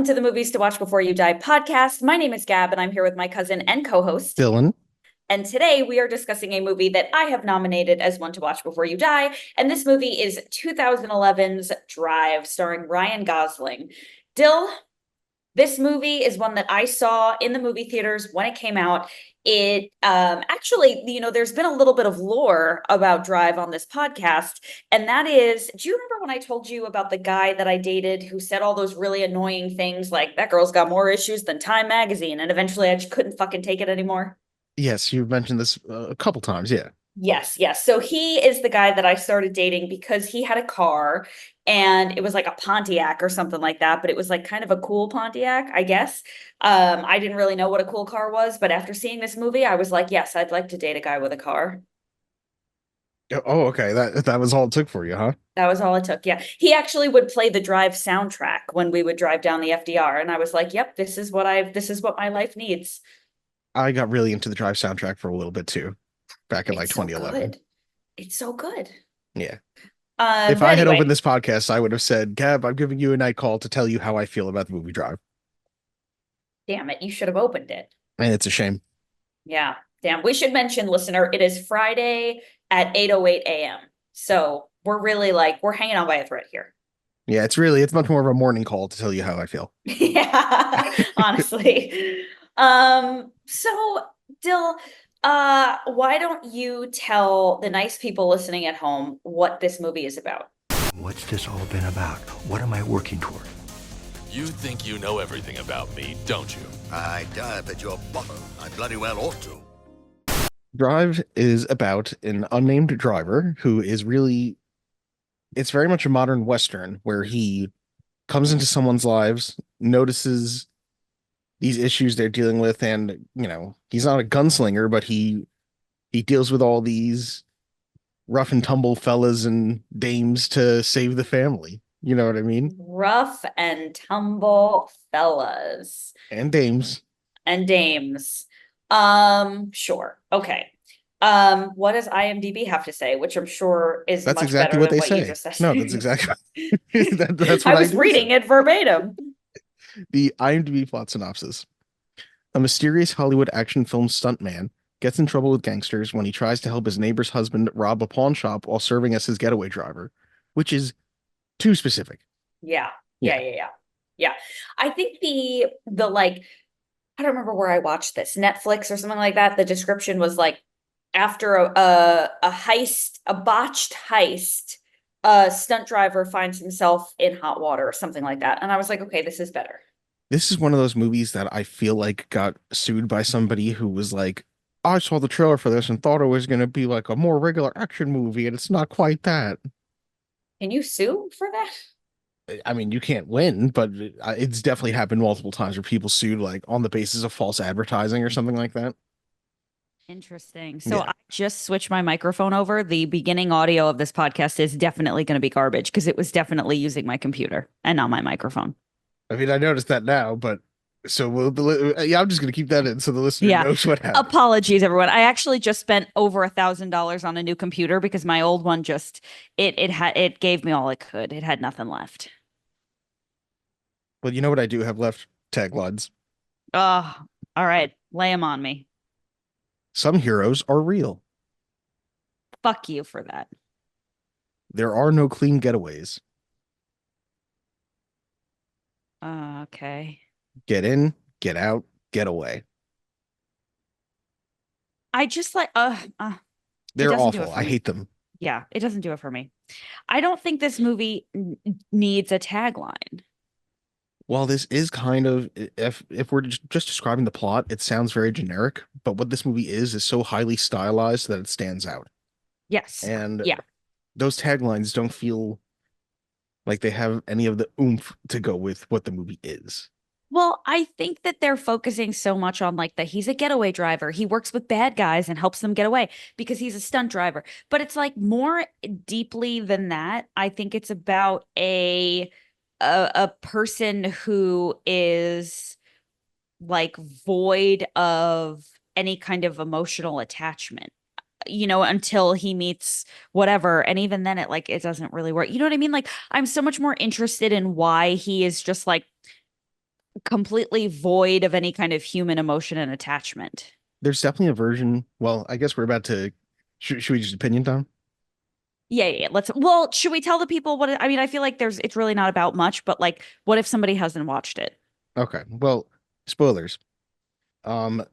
Welcome to the Movies to Watch Before You Die podcast. My name is Gab, and I'm here with my cousin and co-host, Dylan. And today we are discussing a movie that I have nominated as one to watch before you die. And this movie is 2011's Drive, starring Ryan Gosling. Dill, this movie is one that I saw in the movie theaters when it came out. It actually, there's been a little bit of lore about Drive on this podcast. And that is, do you remember when I told you about the guy that I dated who said all those really annoying things like, that girl's got more issues than Time magazine? And eventually I just couldn't fucking take it anymore. Yes, you've mentioned this a couple times. Yeah. Yes. So he is the guy that I started dating because he had a car and it was like a Pontiac or something like that, but it was like kind of a cool Pontiac, I guess. I didn't really know what a cool car was, but after seeing this movie, I was like, yes, I'd like to date a guy with a car. Oh, okay. That was all it took for you, huh? That was all it took. Yeah. He actually would play the Drive soundtrack when we would drive down the FDR. And I was like, yep, this is what my life needs. I got really into the Drive soundtrack for a little bit too, back in like It's so 2011. good. It's so good. Yeah. But If I had anyway, opened this podcast, I would have said, Gab, I'm giving you a night call to tell you how I feel about the movie Drive. damn it, you should have opened it. And it's a shame. Yeah, damn. We should mention, listener, it is Friday at 8:08 a.m. So we're really we're hanging on by a thread here. Yeah, it's much more of a morning call to tell you how I feel. Yeah, honestly. So Dill, why don't you tell the nice people listening at home what this movie is about? What's this all been about? What am I working toward? You think you know everything about me, don't you? I dive at your bottom. I bloody well ought to. Drive is about an unnamed driver who is really, it's very much a modern Western where he comes into someone's lives, notices these issues they're dealing with, and he's not a gunslinger, but he deals with all these rough and tumble fellas and dames to save the family. You know what I mean? Rough and tumble fellas. And dames. And dames. Sure. Okay. What does IMDb have to say? Which I'm sure is That's much exactly better what than they what say. you just said. No, that's exactly that's what I was reading it verbatim. The IMDb plot synopsis. A mysterious Hollywood action film stuntman gets in trouble with gangsters when he tries to help his neighbor's husband rob a pawn shop while serving as his getaway driver, which is too specific. Yeah. I think the I don't remember where I watched this, Netflix or something like that. The description was like, after a heist, a botched heist, a stunt driver finds himself in hot water or something like that. And I was like, okay, this is better. This is one of those movies that I feel like got sued by somebody who was like, I saw the trailer for this and thought it was going to be like a more regular action movie, and it's not quite that. Can you sue for that? I mean, you can't win, but it's definitely happened multiple times where people sued like on the basis of false advertising or something like that. Interesting. So Yeah. I just switched my microphone over. The beginning audio of this podcast is definitely going to be garbage because it was definitely using my computer and not my microphone. I mean, I noticed that now, but so I'm just going to keep that in so the listener knows what happened. Apologies, everyone. I actually just spent over $1,000 on a new computer because my old one it gave me all it could. It had nothing left. Well, you know what I do have left? Taglines. Oh, all right. Lay them on me. Some heroes are real. Fuck you for that. There are no clean getaways. Okay. Get in, get out, get away. I just They're awful. I hate them. Yeah, it doesn't do it for me. I don't think this movie needs a tagline. Well, this is kind of, if we're just describing the plot, it sounds very generic, but what this movie is so highly stylized that it stands out. Yes. And yeah, those taglines don't feel like they have any of the oomph to go with what the movie is. Well, I think that they're focusing so much on that he's a getaway driver. He works with bad guys and helps them get away because he's a stunt driver. But it's more deeply than that. I think it's about a person who is void of any kind of emotional attachment, until he meets whatever. And even then it doesn't really work. You know what I mean? I'm so much more interested in why he is just completely void of any kind of human emotion and attachment. There's definitely a version. Well, I guess we're about to. Should we just opinion down? Yeah. Well, should we tell the people I mean, I feel like it's really not about much, but like, what if somebody hasn't watched it? Okay. Well, spoilers. Um,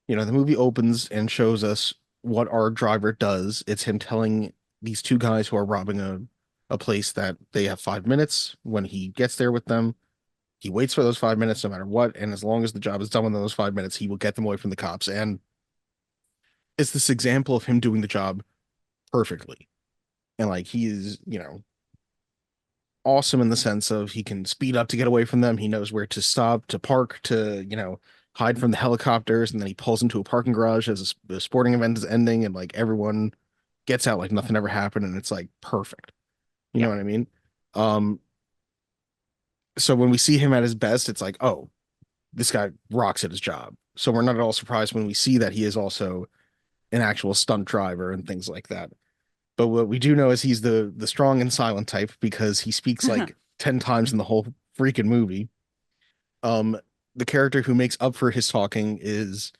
the movie opens and shows us what our driver does. It's him telling these two guys who are robbing a place that they have 5 minutes. When he gets there with them, he waits for those 5 minutes no matter what, and as long as the job is done within those 5 minutes, he will get them away from the cops. And it's this example of him doing the job perfectly. And like he is, awesome in the sense of he can speed up to get away from them. He knows where to stop, to park, to, hide from the helicopters, and then he pulls into a parking garage as the sporting event is ending, and like everyone gets out like nothing ever happened, and it's like perfect. You know what I mean? So when we see him at his best, it's like, oh, this guy rocks at his job. So we're not at all surprised when we see that he is also an actual stunt driver and things like that. But what we do know is he's the strong and silent type because he speaks like 10 times in the whole freaking movie. The character who makes up for his talking is,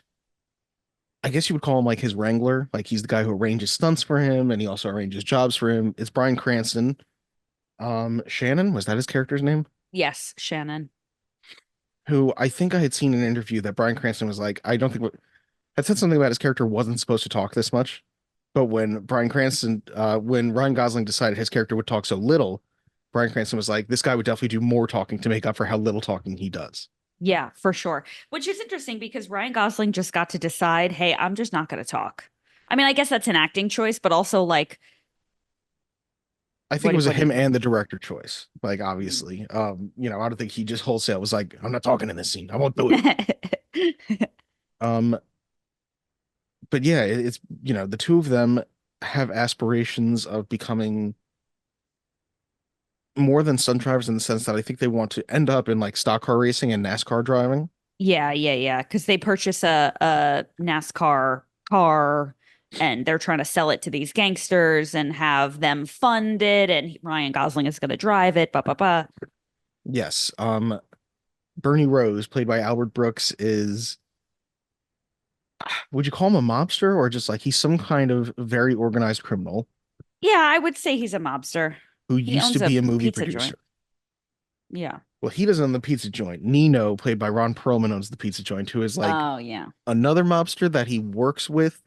I guess you would call him like his wrangler. Like he's the guy who arranges stunts for him and he also arranges jobs for him. It's Bryan Cranston. Shannon, was that his character's name? Yes, Shannon. Who I think I had seen in an interview that Bryan Cranston was like, I don't think had said something about his character wasn't supposed to talk this much. But when when Ryan Gosling decided his character would talk so little, Bryan Cranston was like, this guy would definitely do more talking to make up for how little talking he does. Yeah, for sure. Which is interesting because Ryan Gosling just got to decide, hey, I'm just not going to talk. I mean, I guess that's an acting choice, but also like, I think it was a him and the director choice. Like, obviously, I don't think he just wholesale was like, I'm not talking in this scene. I won't do it. But yeah, it's, the two of them have aspirations of becoming more than stunt drivers in the sense that I think they want to end up in like stock car racing and NASCAR driving. Yeah. Because they purchase a NASCAR car and they're trying to sell it to these gangsters and have them fund it. And Ryan Gosling is going to drive it. Yes. Bernie Rose, played by Albert Brooks, is, would you call him a mobster or just like he's some kind of very organized criminal? Yeah, I would say he's a mobster. Who used to be a movie pizza producer. joint. Yeah. Well, he doesn't own the pizza joint. Nino, played by Ron Perlman, owns the pizza joint, who is like, oh yeah, another mobster that he works with.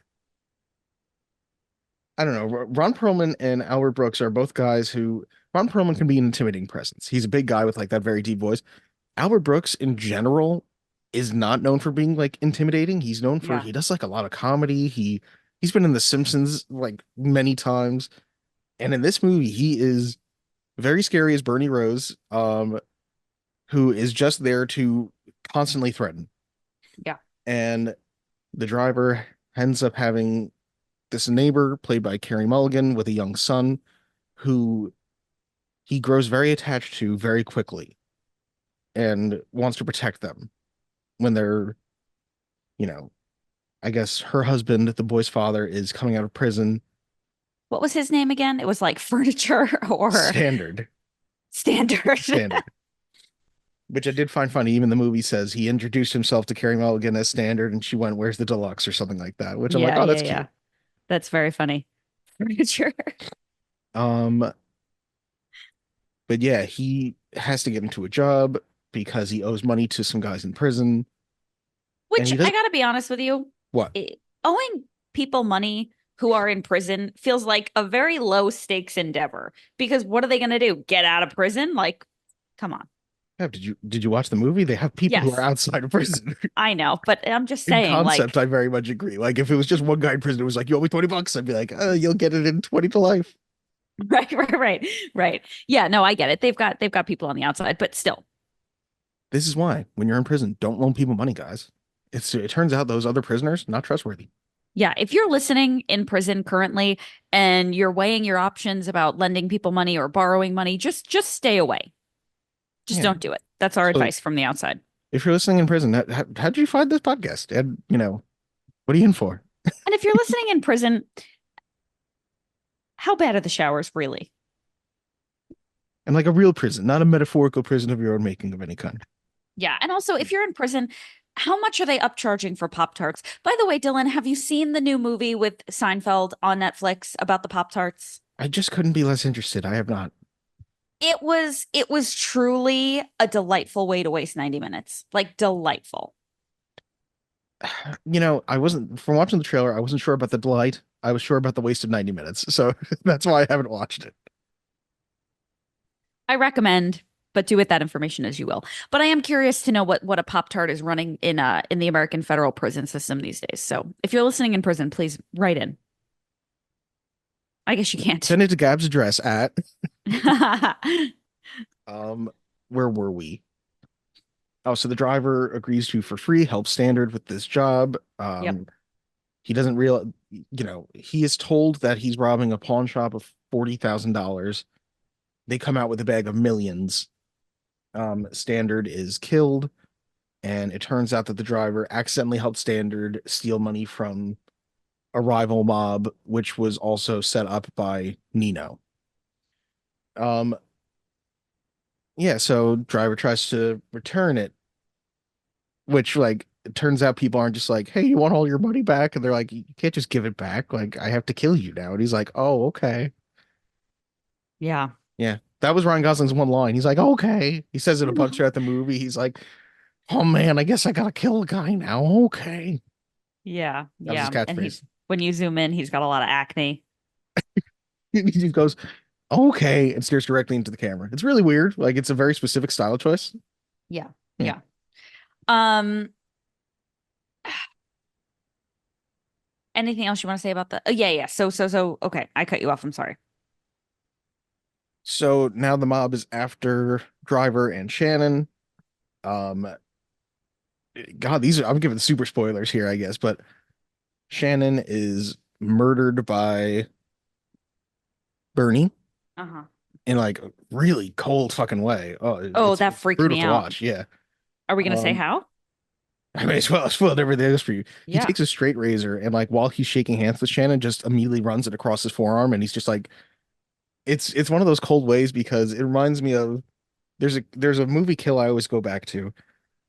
I don't know. Ron Perlman and Albert Brooks are both guys who, Ron Perlman can be an intimidating presence. He's a big guy with like that very deep voice. Albert Brooks in general is not known for being like intimidating. He's known for, he does like a lot of comedy. He's been in The Simpsons like many times. And in this movie, he is very scary as Bernie Rose, who is just there to constantly threaten. Yeah. And the driver ends up having this neighbor played by Carey Mulligan with a young son who he grows very attached to very quickly and wants to protect them when they're, I guess her husband, the boy's father, is coming out of prison. What was his name again? It was like Furniture or Standard. Which I did find funny. Even the movie says he introduced himself to Carey Mulligan as Standard and she went, where's the deluxe or something like that, which I'm like, oh, that's cute. That's very funny. Furniture. But yeah, he has to get into a job because he owes money to some guys in prison. Which I gotta be honest with you. What? Owing people money who are in prison feels like a very low stakes endeavor because what are they gonna do? Get out of prison? Like, come on. Yeah, did you watch the movie? They have people who are outside of prison. I know, but I'm just saying. In concept, I very much agree. Like, if it was just one guy in prison, it was like, you owe me $20. I'd be like, you'll get it in 20 to life. Right. Yeah, no, I get it. They've got people on the outside, but still. This is why when you're in prison, don't loan people money, guys. It turns out those other prisoners not trustworthy. Yeah, if you're listening in prison currently and you're weighing your options about lending people money or borrowing money, just stay away. Just don't do it. That's our advice from the outside. If you're listening in prison, how'd you find this podcast? And, what are you in for? And if you're listening in prison, how bad are the showers really? And like a real prison, not a metaphorical prison of your own making of any kind. Yeah. And also, if you're in prison, how much are they upcharging for Pop-Tarts? By the way, Dylan, have you seen the new movie with Seinfeld on Netflix about the Pop-Tarts? I just couldn't be less interested. I have not. It was truly a delightful way to waste 90 minutes. Like delightful. I wasn't from watching the trailer, I wasn't sure about the delight. I was sure about the waste of 90 minutes. So that's why I haven't watched it. I recommend, but do with that information as you will. But I am curious to know what a Pop-Tart is running in the American federal prison system these days. So if you're listening in prison, please write in. I guess you can't. Send it to Gab's address at where were we? Oh, so the driver agrees to for free help Standard with this job. Yep. He doesn't realize, he is told that he's robbing a pawn shop of $40,000. They come out with a bag of millions. Standard is killed, and it turns out that the driver accidentally helped Standard steal money from a rival mob, which was also set up by Nino. Yeah, so driver tries to return it, which like it turns out people aren't just like, hey, you want all your money back? And they're like, you can't just give it back. Like, I have to kill you now. And he's like, oh, okay. Yeah. Yeah. That was Ryan Gosling's one line. He's like, okay. He says it a bunch throughout the movie. He's like, oh man, I guess I gotta kill a guy now. Okay. Yeah. That was his Yeah. And catchphrase. when you zoom in, he's got a lot of acne. He just goes, okay, and stares directly into the camera. It's really weird. Like, it's a very specific style choice. Yeah. Yeah. Yeah. Anything else you want to say about the yeah. So okay. I cut you off. I'm sorry. So now the mob is after Driver and Shannon. God, I'm giving super spoilers here, I guess, but Shannon is murdered by Bernie Uh-huh. in like a really cold fucking way. Oh, it's that freaked brutal me to out. watch. Yeah. Are we gonna say Um, how? I may as well spoil everything else for you. He Yeah. takes a straight razor and like while he's shaking hands with Shannon, just immediately runs it across his forearm, and he's just like, it's one of those cold ways because it reminds me of there's a movie kill I always go back to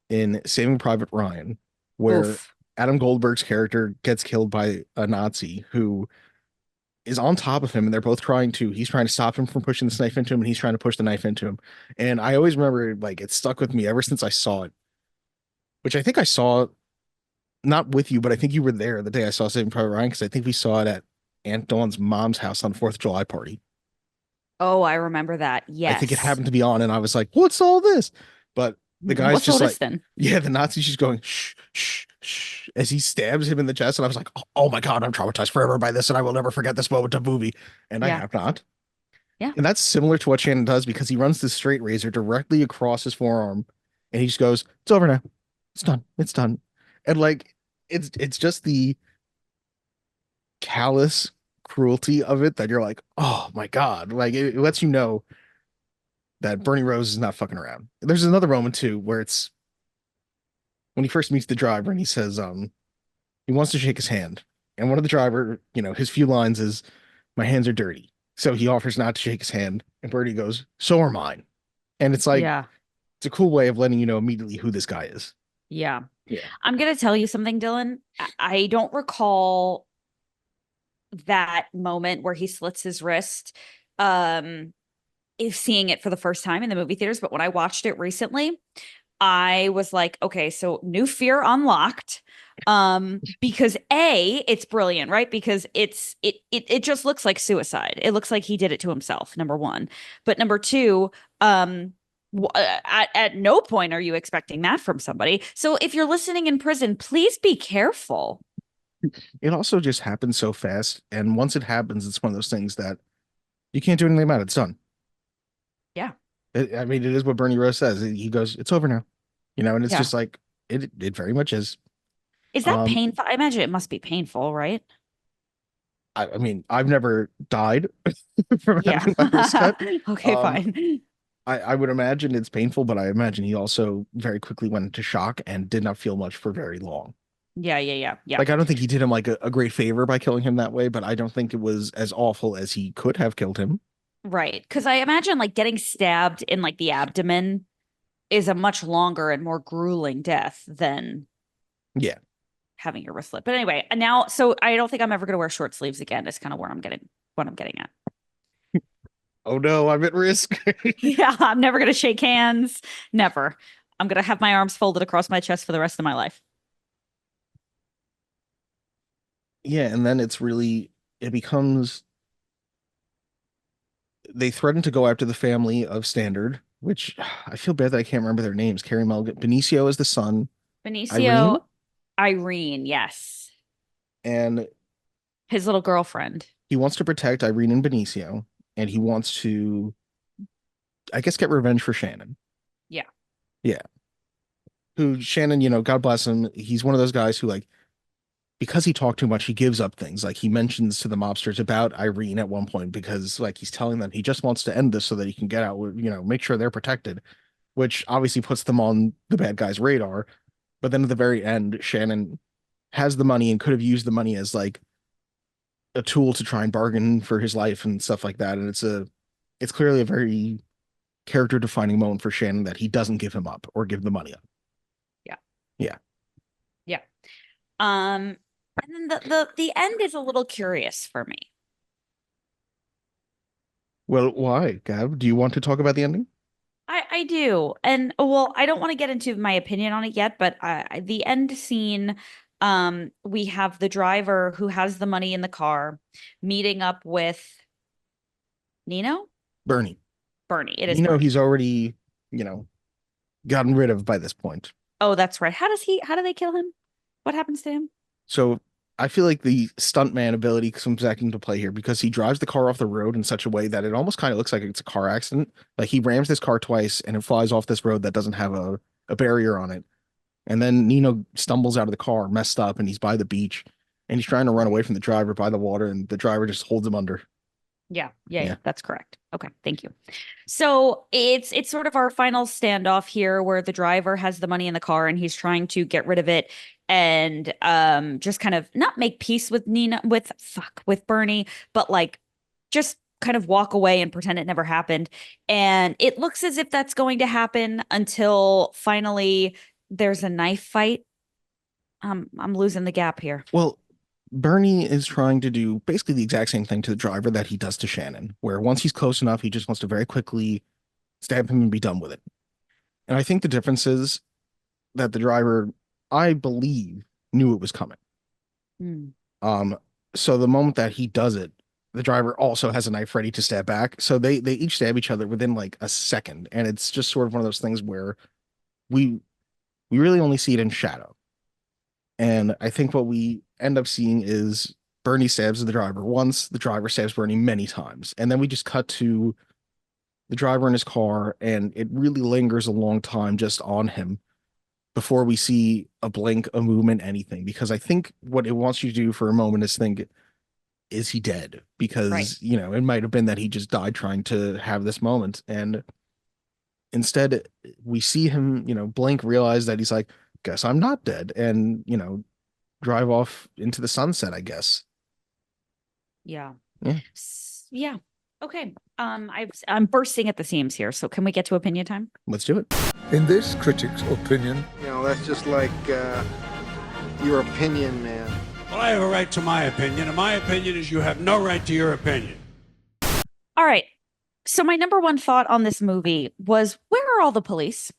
in Saving Private Ryan, where Oof. Adam Goldberg's character gets killed by a Nazi who is on top of him, and he's trying to stop him from pushing this knife into him, and he's trying to push the knife into him. And I always remember, like, it stuck with me ever since I saw it, which I think I saw not with you, but I think you were there the day I saw Saving Private Ryan, because I think we saw it at Aunt Dawn's mom's house on 4th of July party. Oh, I remember that. Yes. I think it happened to be on, and I was like, what's all this? But the guy's What's just all like, this then? yeah, the Nazi's just going, shh, shh, shh, as he stabs him in the chest. And I was like, oh my God, I'm traumatized forever by this, and I will never forget this moment of movie. And I Yeah. have not. Yeah. And that's similar to what Shannon does, because he runs this straight razor directly across his forearm, and he just goes, it's over now. It's done. It's done. And like, it's just the callous cruelty of it that you're like, oh my God. Like, it lets you know that Bernie Rose is not fucking around. There's another moment too where it's when he first meets the driver and he says, he wants to shake his hand. And one of the driver, his few lines is, my hands are dirty. So he offers not to shake his hand. And Bernie goes, so are mine. And it's like, Yeah. it's a cool way of letting you know immediately who this guy is. Yeah. Yeah. I'm gonna tell you something, Dylan. I don't recall that moment where he slits his wrist. If seeing it for the first time in the movie theaters, but when I watched it recently, I was like, okay, so new fear unlocked. Because it's brilliant, right? Because it just looks like suicide. It looks like he did it to himself, number one. But number two, at no point are you expecting that from somebody. So if you're listening in prison, please be careful. It also just happens so fast. And once it happens, it's one of those things that you can't do anything about it. It's done. Yeah. I mean, it is what Bernie Rose says. He goes, it's over now. And it's Yeah. just like, it very much is. Is that painful? I imagine it must be painful, right? I mean, I've never died from Yeah. having my wrist cut. Okay, fine. I would imagine it's painful, but I imagine he also very quickly went into shock and did not feel much for very long. Yeah. Like, I don't think he did him like a great favor by killing him that way, but I don't think it was as awful as he could have killed him. Right. Because I imagine like getting stabbed in like the abdomen is a much longer and more grueling death than Yeah. having your wrist slit. But anyway, now, so I don't think I'm ever going to wear short sleeves again. That's kind of what I'm getting at. Oh no, I'm at risk. Yeah, I'm never going to shake hands. Never. I'm going to have my arms folded across my chest for the rest of my life. Yeah, and then it becomes they threaten to go after the family of Standard, which I feel bad that I can't remember their names. Carrie Mulligan, Benicio is the son, Benicio, Irene, yes. and His little girlfriend. he wants to protect Irene and Benicio, and he wants to, I guess, get revenge for Shannon. Yeah. Yeah. Who Shannon, God bless him, he's one of those guys who, like, because he talked too much, he gives up things. Like, he mentions to the mobsters about Irene at one point because, like, he's telling them he just wants to end this so that he can get out, make sure they're protected, which obviously puts them on the bad guy's radar. But then at the very end, Shannon has the money and could have used the money as, like, a tool to try and bargain for his life and stuff like that. And it's clearly a very character defining moment for Shannon that he doesn't give him up or give the money up. Yeah. Yeah. Yeah. And then the end is a little curious for me. Well, why, Gab? Do you want to talk about the ending? I do. And well, I don't want to get into my opinion on it yet, but the end scene, we have the driver who has the money in the car meeting up with Nino? Bernie. Bernie. It is Nino, Bernie. he's already, gotten rid of by this point. Oh, that's right. How do they kill him? What happens to him? So I feel like the stuntman ability comes back into play here because he drives the car off the road in such a way that it almost kind of looks like it's a car accident. Like he rams this car twice and it flies off this road that doesn't have a barrier on it. And then Nino stumbles out of the car, messed up, and he's by the beach and he's trying to run away from the driver by the water, and the driver just holds him under. Yeah, that's correct. Okay, thank you. So it's sort of our final standoff here where the driver has the money in the car and he's trying to get rid of it and just kind of not make peace with with Bernie, but like just kind of walk away and pretend it never happened. And it looks as if that's going to happen until finally there's a knife fight. I'm losing the gap here. Well, Bernie is trying to do basically the exact same thing to the driver that he does to Shannon, where once he's close enough, he just wants to very quickly stab him and be done with it. And I think the difference is that the driver, I believe, knew it was coming. So the moment that he does it, the driver also has a knife ready to stab back. So they each stab each other within like a second. And it's just sort of one of those things where we really only see it in shadow. And I think what we end up seeing is Bernie stabs the driver once, the driver stabs Bernie many times. And then we just cut to the driver in his car, and it really lingers a long time just on him before we see a blink, a movement, anything. Because I think what it wants you to do for a moment is think, is he dead? Because, Right. it might have been that he just died trying to have this moment. And instead, we see him, blink, realize that he's like, guess I'm not dead, and drive off into the sunset, I guess. Yeah. Yeah. Yeah. Okay. I'm bursting at the seams here. So can we get to opinion time? Let's do it. In this critic's opinion, That's just like your opinion, man. Well, I have a right to my opinion, and my opinion is you have no right to your opinion. All right. So my number one thought on this movie was, where are all the police?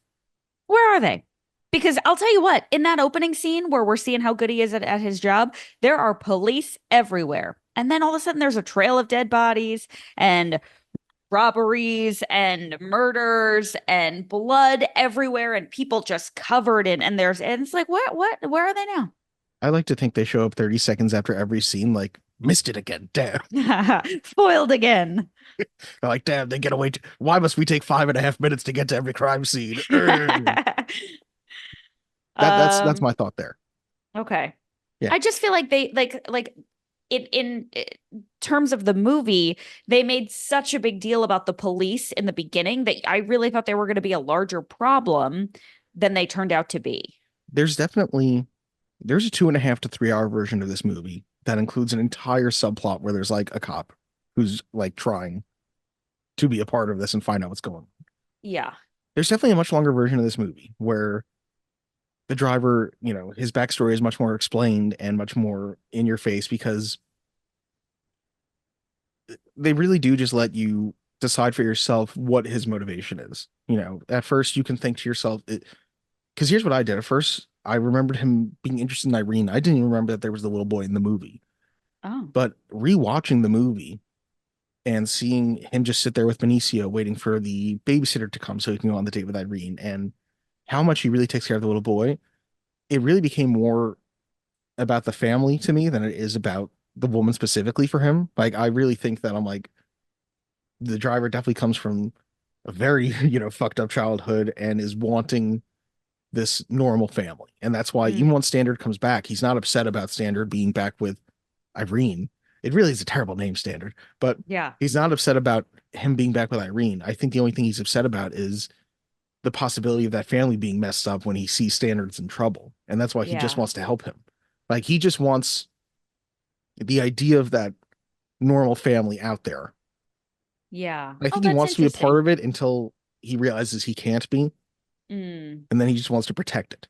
Where are they? Because I'll tell you what, in that opening scene where we're seeing how good he is at his job, there are police everywhere. And then all of a sudden there's a trail of dead bodies and robberies and murders and blood everywhere and people just covered in, and it's like, where are they now? I like to think they show up 30 seconds after every scene, like, missed it again, damn. Foiled again. They're like, damn, they get away. Why must we take 5.5 minutes to get to every crime scene? That's my thought there. Okay. Yeah. I just feel like they like in terms of the movie, they made such a big deal about the police in the beginning that I really thought they were going to be a larger problem than they turned out to be. There's a 2.5 to 3 hour version of this movie that includes an entire subplot where there's like a cop who's like trying to be a part of this and find out what's going on. Yeah. there's definitely a much longer version of this movie where the driver, his backstory is much more explained and much more in your face because they really do just let you decide for yourself what his motivation is. At first you can think to yourself, because here's what I did. At first, I remembered him being interested in Irene. I didn't even remember that there was the little boy in the movie. Oh. But rewatching the movie and seeing him just sit there with Benicio waiting for the babysitter to come so he can go on the date with Irene and how much he really takes care of the little boy, it really became more about the family to me than it is about the woman specifically for him. Like, I really think that I'm like, the driver definitely comes from a very, fucked up childhood and is wanting this normal family. And that's why even when Standard comes back, he's not upset about Standard being back with Irene. It really is a terrible name, Standard, but Yeah. he's not upset about him being back with Irene. I think the only thing he's upset about is the possibility of that family being messed up when he sees Standards in trouble. And that's why he just Yeah. wants to help him. Like, he just wants the idea of that normal family out there. Yeah. I think he that's wants to be a part interesting. of it until he realizes he can't be, Mm, and then he just wants to protect it.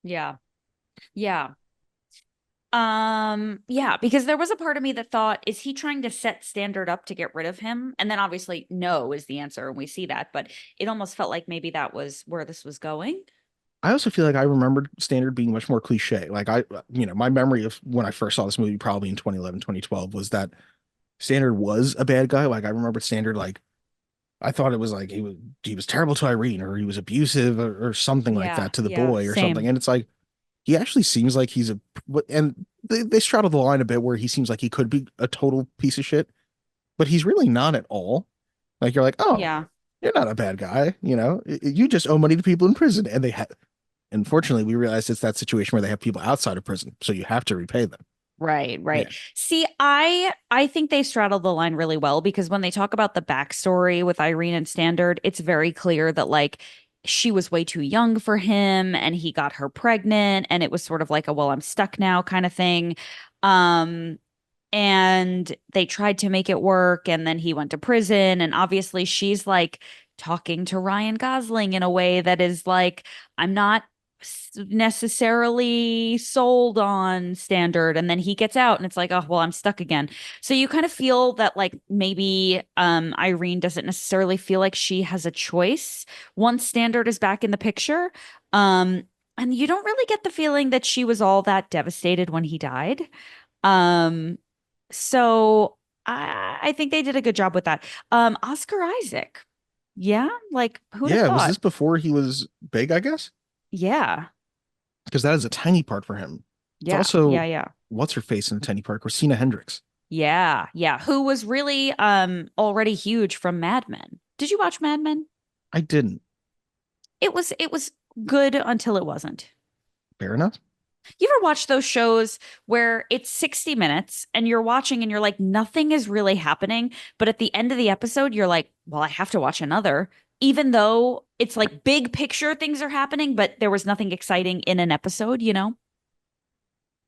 yeah. Yeah. Yeah, because there was a part of me that thought, is he trying to set Standard up to get rid of him? And then obviously no is the answer, and we see that, but it almost felt like maybe that was where this was going. I also feel like I remembered Standard being much more cliche. Like, my memory of when I first saw this movie, probably in 2011, 2012, was that Standard was a bad guy. Like, I remembered Standard, like, I thought it was like he was terrible to Irene, or he was abusive, or something like Yeah, that to the yeah, boy or something. same. And it's like, he actually seems like he's and they straddle the line a bit where he seems like he could be a total piece of shit, but he's really not at all. Like, you're like, oh, Yeah. you're not a bad guy. You just owe money to people in prison. And they have, unfortunately, we realized it's that situation where they have people outside of prison. So you have to repay them. Right, Yeah. right. See, I think they straddle the line really well because when they talk about the backstory with Irene and Standard, it's very clear that like she was way too young for him and he got her pregnant and it was sort of like a well, I'm stuck now kind of thing. Um and they tried to make it work and then he went to prison and obviously she's like talking to Ryan Gosling in a way that is like, I'm not necessarily sold on Standard, and then he gets out and it's like, oh well, I'm stuck again. So you kind of feel that like maybe Irene doesn't necessarily feel like she has a choice once Standard is back in the picture. And you don't really get the feeling that she was all that devastated when he died. um so I think they did a good job with that. Oscar Isaac. Yeah, like who'd have Yeah. Was thought? this before he was big, I guess? Yeah. Because that is a tiny part for him. It's Yeah. also, Yeah. Yeah. what's her face in a tiny part? Christina Hendricks. Yeah. Yeah. Who was really already huge from Mad Men. Did you watch Mad Men? I didn't. It was good until it wasn't. Fair enough. You ever watch those shows where it's 60 minutes and you're watching and you're like, nothing is really happening. But at the end of the episode, you're like, well, I have to watch another, even though it's like big picture things are happening, but there was nothing exciting in an episode, you know?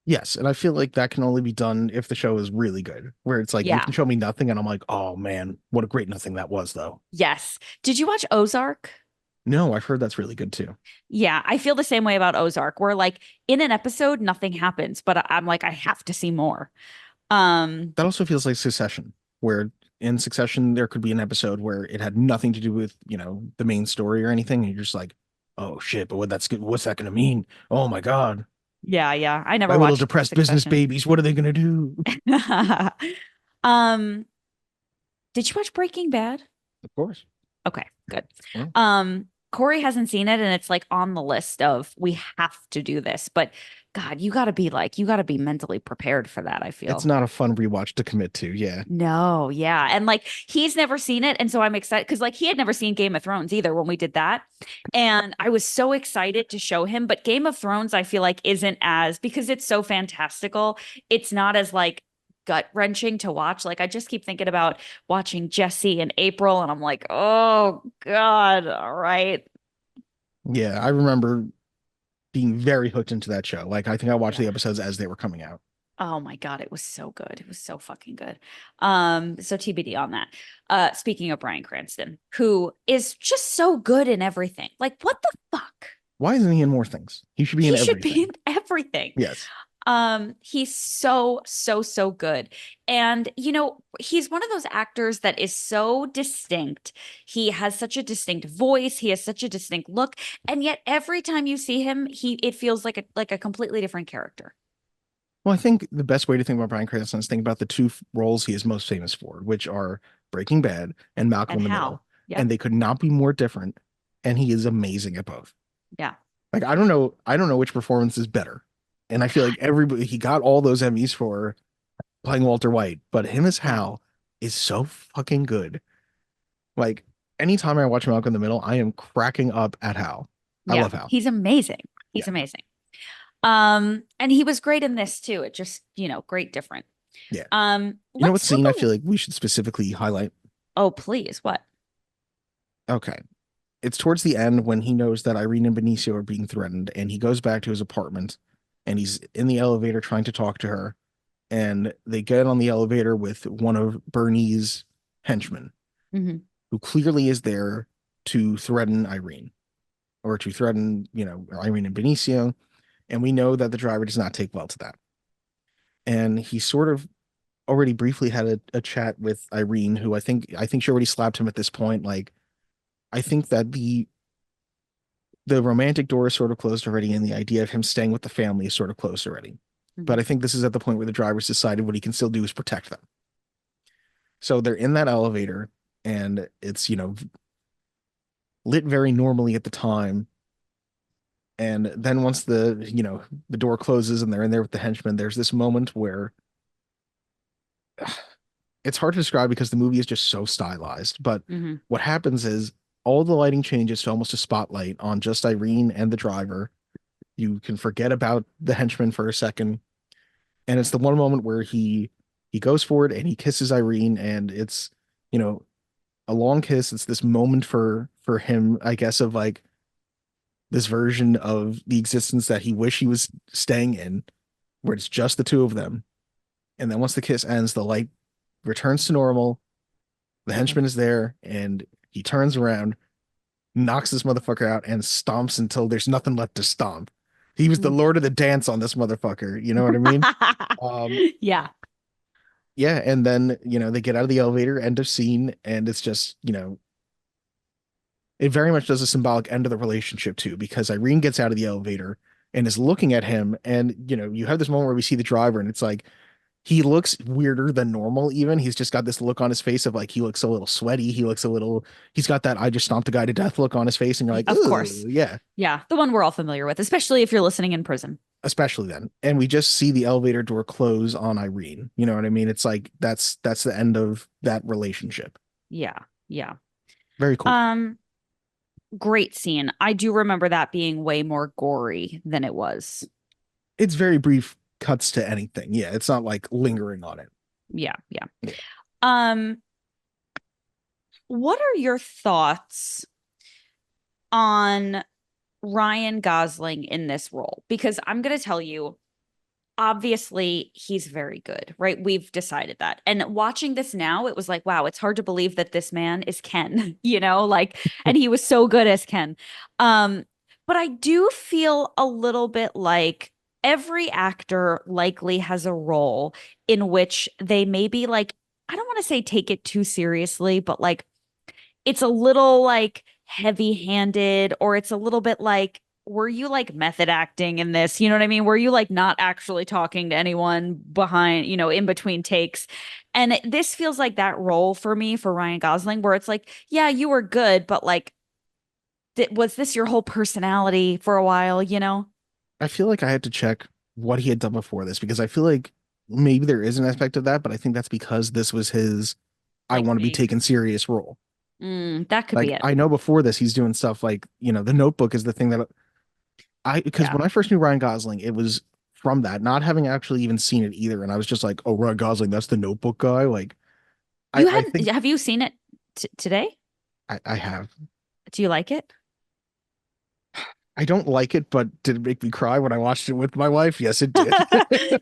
Yes, and I feel like that can only be done if the show is really good, where it's like you Yeah. can show me nothing and I'm like, oh man, what a great nothing that was, though. Yes. Did you watch Ozark? No, I've heard that's really good too. Yeah, I feel the same way about Ozark, where like in an episode, nothing happens, but I'm like, I have to see more. That also feels like Succession, where in Succession there could be an episode where it had nothing to do with, the main story or anything, and you're just like, oh shit, but what's that gonna mean? Oh my God. Yeah, yeah. I never My little watched depressed business Succession. babies, what are they gonna do? Um, did you watch Breaking Bad? Of course. Okay, good. Yeah. Corey hasn't seen it and it's like on the list of we have to do this, but God, you gotta be mentally prepared for that, I feel. It's not a fun rewatch to commit to, yeah. No, yeah. And like he's never seen it. And so I'm excited because like he had never seen Game of Thrones either when we did that. And I was so excited to show him. But Game of Thrones, I feel like isn't as because it's so fantastical, it's not as like gut wrenching to watch. Like I just keep thinking about watching Jesse and April, and I'm like, oh God, all right. Yeah, I remember being very hooked into that show. Like, I think I watched the episodes as they were coming out. Oh my God, it was so good. It was so fucking good. So TBD on that. Speaking of Bryan Cranston, who is just so good in everything. Like, what the fuck? Why isn't he in more things? He should be in He should everything. be in everything. Yes. He's so good. And he's one of those actors that is so distinct. He has such a distinct voice, he has such a distinct look, and yet every time you see him, it feels like a completely different character. Well, I think the best way to think about Bryan Cranston is think about the two roles he is most famous for, which are Breaking Bad and Malcolm And in the Hal. Middle. Yep. And they could not be more different. And he is amazing at both. Yeah. Like, I don't know which performance is better. And I feel like he got all those Emmys for playing Walter White, but him as Hal is so fucking good. Like, anytime I watch Malcolm in the Middle, I am cracking up at Hal. I love Hal. He's amazing. He's amazing. And he was great in this too. It just, great different. Yeah. You know what scene I feel like we should specifically highlight? Oh, please. What? Okay. It's towards the end when he knows that Irene and Benicio are being threatened, and he goes back to his apartment and he's in the elevator trying to talk to her. And they get on the elevator with one of Bernie's henchmen, who clearly is there to threaten Irene or to threaten, Irene and Benicio. And we know that the driver does not take well to that. And he sort of already briefly had a chat with Irene, who I think she already slapped him at this point. Like, I think that the romantic door is sort of closed already, and the idea of him staying with the family is sort of closed already. But I think this is at the point where the driver's decided what he can still do is protect them. So they're in that elevator, and it's, lit very normally at the time. And then once the door closes and they're in there with the henchmen, there's this moment where it's hard to describe because the movie is just so stylized. But what happens is all the lighting changes to almost a spotlight on just Irene and the driver. You can forget about the henchman for a second. And it's the one moment where he goes forward and he kisses Irene, and it's, a long kiss. It's this moment for him, I guess, of like this version of the existence that he wished he was staying in, where it's just the two of them. And then once the kiss ends, the light returns to normal. The henchman is there, and he turns around, knocks this motherfucker out, and stomps until there's nothing left to stomp. He was the Lord of the Dance on this motherfucker. You know what I mean? Yeah. Yeah. And then, they get out of the elevator, end of scene. And it's just, it very much does a symbolic end of the relationship too, because Irene gets out of the elevator and is looking at him. And, you have this moment where we see the driver, and it's like, he looks weirder than normal. Even he's just got this look on his face of like, he looks a little sweaty. He's got that, I just stomped a guy to death look on his face. And you're like, of course. Yeah. Yeah. The one we're all familiar with, especially if you're listening in prison. Especially then. And we just see the elevator door close on Irene. You know what I mean? It's like, that's the end of that relationship. Yeah. Yeah. Very cool. Great scene. I do remember that being way more gory than it was. It's very brief cuts to anything. Yeah. It's not like lingering on it. Yeah. What are your thoughts on Ryan Gosling in this role? Because I'm going to tell you, obviously he's very good, right? We've decided that. And watching this now, it was like, wow, it's hard to believe that this man is Ken, and he was so good as Ken. But I do feel a little bit like every actor likely has a role in which they maybe like, I don't want to say take it too seriously, but like, it's a little like heavy-handed, or it's a little bit like, were you like method acting in this? You know what I mean? Were you like not actually talking to anyone behind, in between takes? And this feels like that role for me, for Ryan Gosling, where it's like, yeah, you were good, but like, was this your whole personality for a while, I feel like I had to check what he had done before this, because I feel like maybe there is an aspect of that, but I think that's because this was his I want to be taken serious role. That could like, be it. I know before this he's doing stuff like, The Notebook is the thing that because when I first knew Ryan Gosling, it was from that, not having actually even seen it either. And I was just like, oh, Ryan Gosling, that's the Notebook guy. Like, have you seen it today? I have. Do you like it? I don't like it, but did it make me cry when I watched it with my wife? Yes, it did.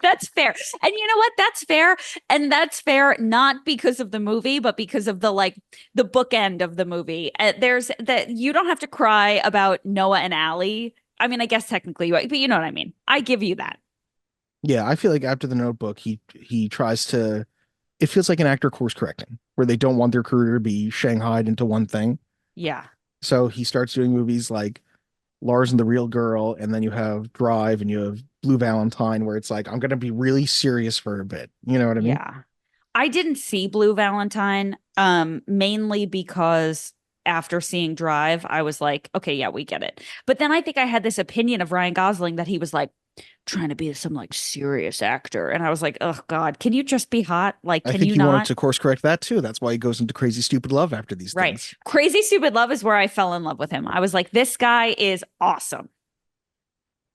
That's fair. And you know what? That's fair. And that's fair not because of the movie, but because of the bookend of the movie. There's that you don't have to cry about Noah and Allie. I mean, I guess technically you, but you know what I mean. I give you that. Yeah, I feel like after The Notebook, he tries to. It feels like an actor course correcting, where they don't want their career to be shanghaied into one thing. Yeah. So he starts doing movies like Lars and the Real Girl, and then you have Drive and you have Blue Valentine, where it's like, I'm going to be really serious for a bit. You know what I mean? Yeah. I didn't see Blue Valentine, mainly because after seeing Drive, I was like, okay, yeah, we get it. But then I think I had this opinion of Ryan Gosling that he was like trying to be some like serious actor. And I was like, oh God, can you just be hot? Like, I can think you he wanted not? to course correct that too. That's why he goes into Crazy Stupid Love after these Right. things. Crazy Stupid Love is where I fell in love with him. I was like, this guy is awesome.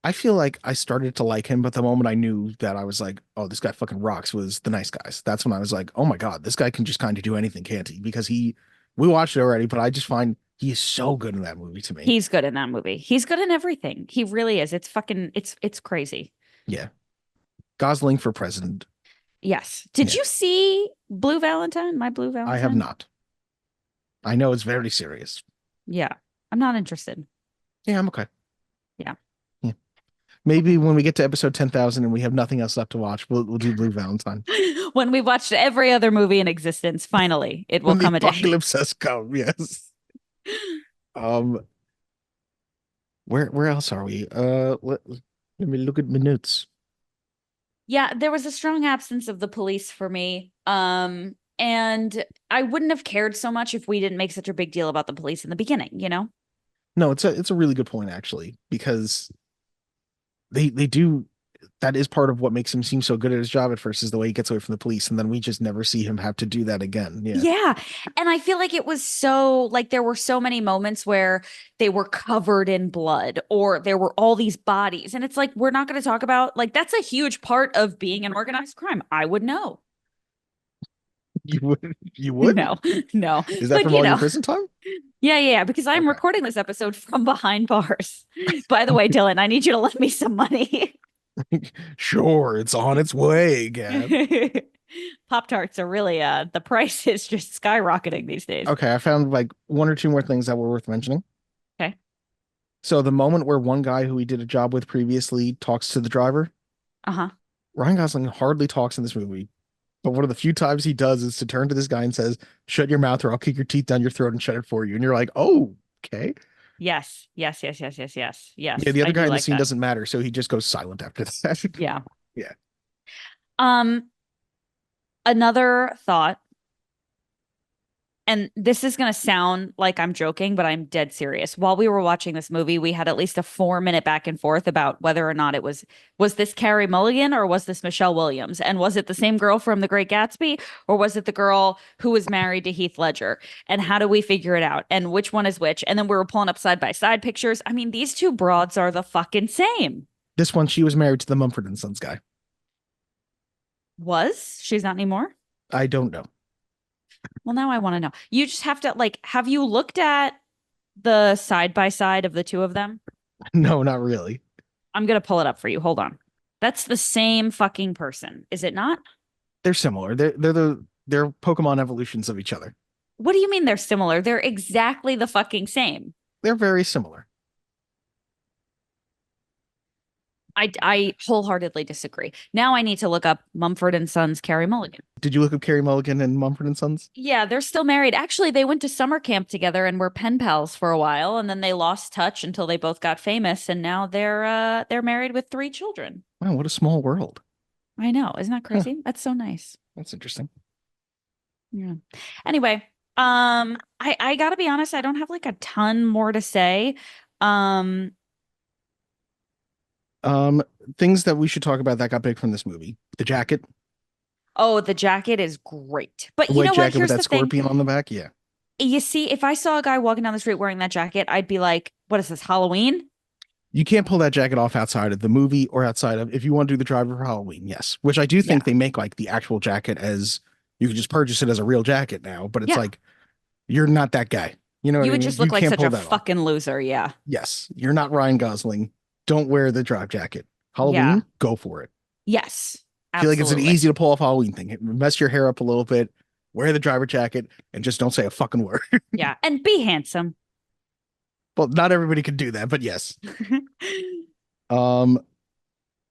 I feel like I started to like him, but the moment I knew that I was like, oh, this guy fucking rocks was The Nice Guys. That's when I was like, oh my God, this guy can just kind of do anything, can't he? Because we watched it already, but I just find he is so good in that movie to me. He's good in that movie. He's good in everything. He really is. It's fucking, it's crazy. Yeah. Gosling for president. Yes. Did Yeah. you see Blue Valentine? My Blue Valentine? I have not. I know it's very serious. Yeah. I'm not interested. Yeah, I'm okay. Yeah. Maybe when we get to episode 10,000 and we have nothing else left to watch, we'll do Blue Valentine. When we've watched every other movie in existence, finally, it will When the come a day. apocalypse has come, yes. Where else are we? Let me look at my notes. Yeah, there was a strong absence of the police for me. And I wouldn't have cared so much if we didn't make such a big deal about the police in the beginning, you know? No, it's a really good point actually, because they do, that is part of what makes him seem so good at his job at first, is the way he gets away from the police, and then we just never see him have to do that again. Yeah. Yeah. And I feel like it was so like there were so many moments where they were covered in blood or there were all these bodies. And it's like, we're not going to talk about like that's a huge part of being an organized crime. I would know. You would? No, no. Is that But, from you all your know, prison time? yeah, because I'm Okay. recording this episode from behind bars. By the way, Dylan, I need you to lend me some money. Sure, it's on its way, Gab. Pop-Tarts are really the price is just skyrocketing these days. Okay, I found like one or two more things that were worth mentioning. Okay. So the moment where one guy who we did a job with previously talks to the driver, Uh-huh. Ryan Gosling hardly talks in this movie. But one of the few times he does is to turn to this guy and says, shut your mouth or I'll kick your teeth down your throat and shut it for you. And you're like, oh, okay. Yes. Yeah, the I other do guy in the like scene that. doesn't matter, so he just goes silent after that. Yeah. Yeah. Another thought, and this is going to sound like I'm joking, but I'm dead serious. While we were watching this movie, we had at least a 4-minute back and forth about whether or not it was this Carey Mulligan or was this Michelle Williams? And was it the same girl from The Great Gatsby or was it the girl who was married to Heath Ledger? And how do we figure it out? And which one is which? And then we were pulling up side by side pictures. I mean, these two broads are the fucking same. This one, she was married to the Mumford and Sons guy. She's not anymore? I don't know. Well, now I want to know. You just have to like, have you looked at the side by side of the two of them? No, not really. I'm going to pull it up for you. Hold on. That's the same fucking person. Is it not? They're similar. They're Pokemon evolutions of each other. What do you mean they're similar? They're exactly the fucking same. They're very similar. I wholeheartedly disagree. Now I need to look up Mumford and Sons Carey Mulligan. Did you look up Carey Mulligan and Mumford and Sons? Yeah, they're still married. Actually, they went to summer camp together and were pen pals for a while, and then they lost touch until they both got famous, and now they're married with 3 children. Wow, what a small world. I know, isn't that crazy? That's so nice. That's interesting. Yeah. Anyway, I gotta be honest, I don't have like a ton more to say. Things that we should talk about that got big from this movie. The jacket. Oh, the jacket is great. But The you white know what? jacket with Here's that the thing. scorpion on the back. Yeah. You see, if I saw a guy walking down the street wearing that jacket, I'd be like, what is this, Halloween? You can't pull that jacket off outside of the movie or outside of, if you want to do the driver for Halloween, yes. Which I do think they make like the actual jacket as, you can just purchase it as a real jacket now, but it's Yeah. like, you're not that guy. You know what You I would mean? just look You like can't such pull a that off. fucking loser. Yeah. Yes, you're not Ryan Gosling. Don't wear the drive jacket. Yeah. Halloween, go for it. Yes. I feel like it's an Absolutely. easy to pull off Halloween thing. Mess your hair up a little bit, wear the driver jacket, and just don't say a fucking word. Yeah. And be handsome. Well, not everybody can do that, but yes. Um,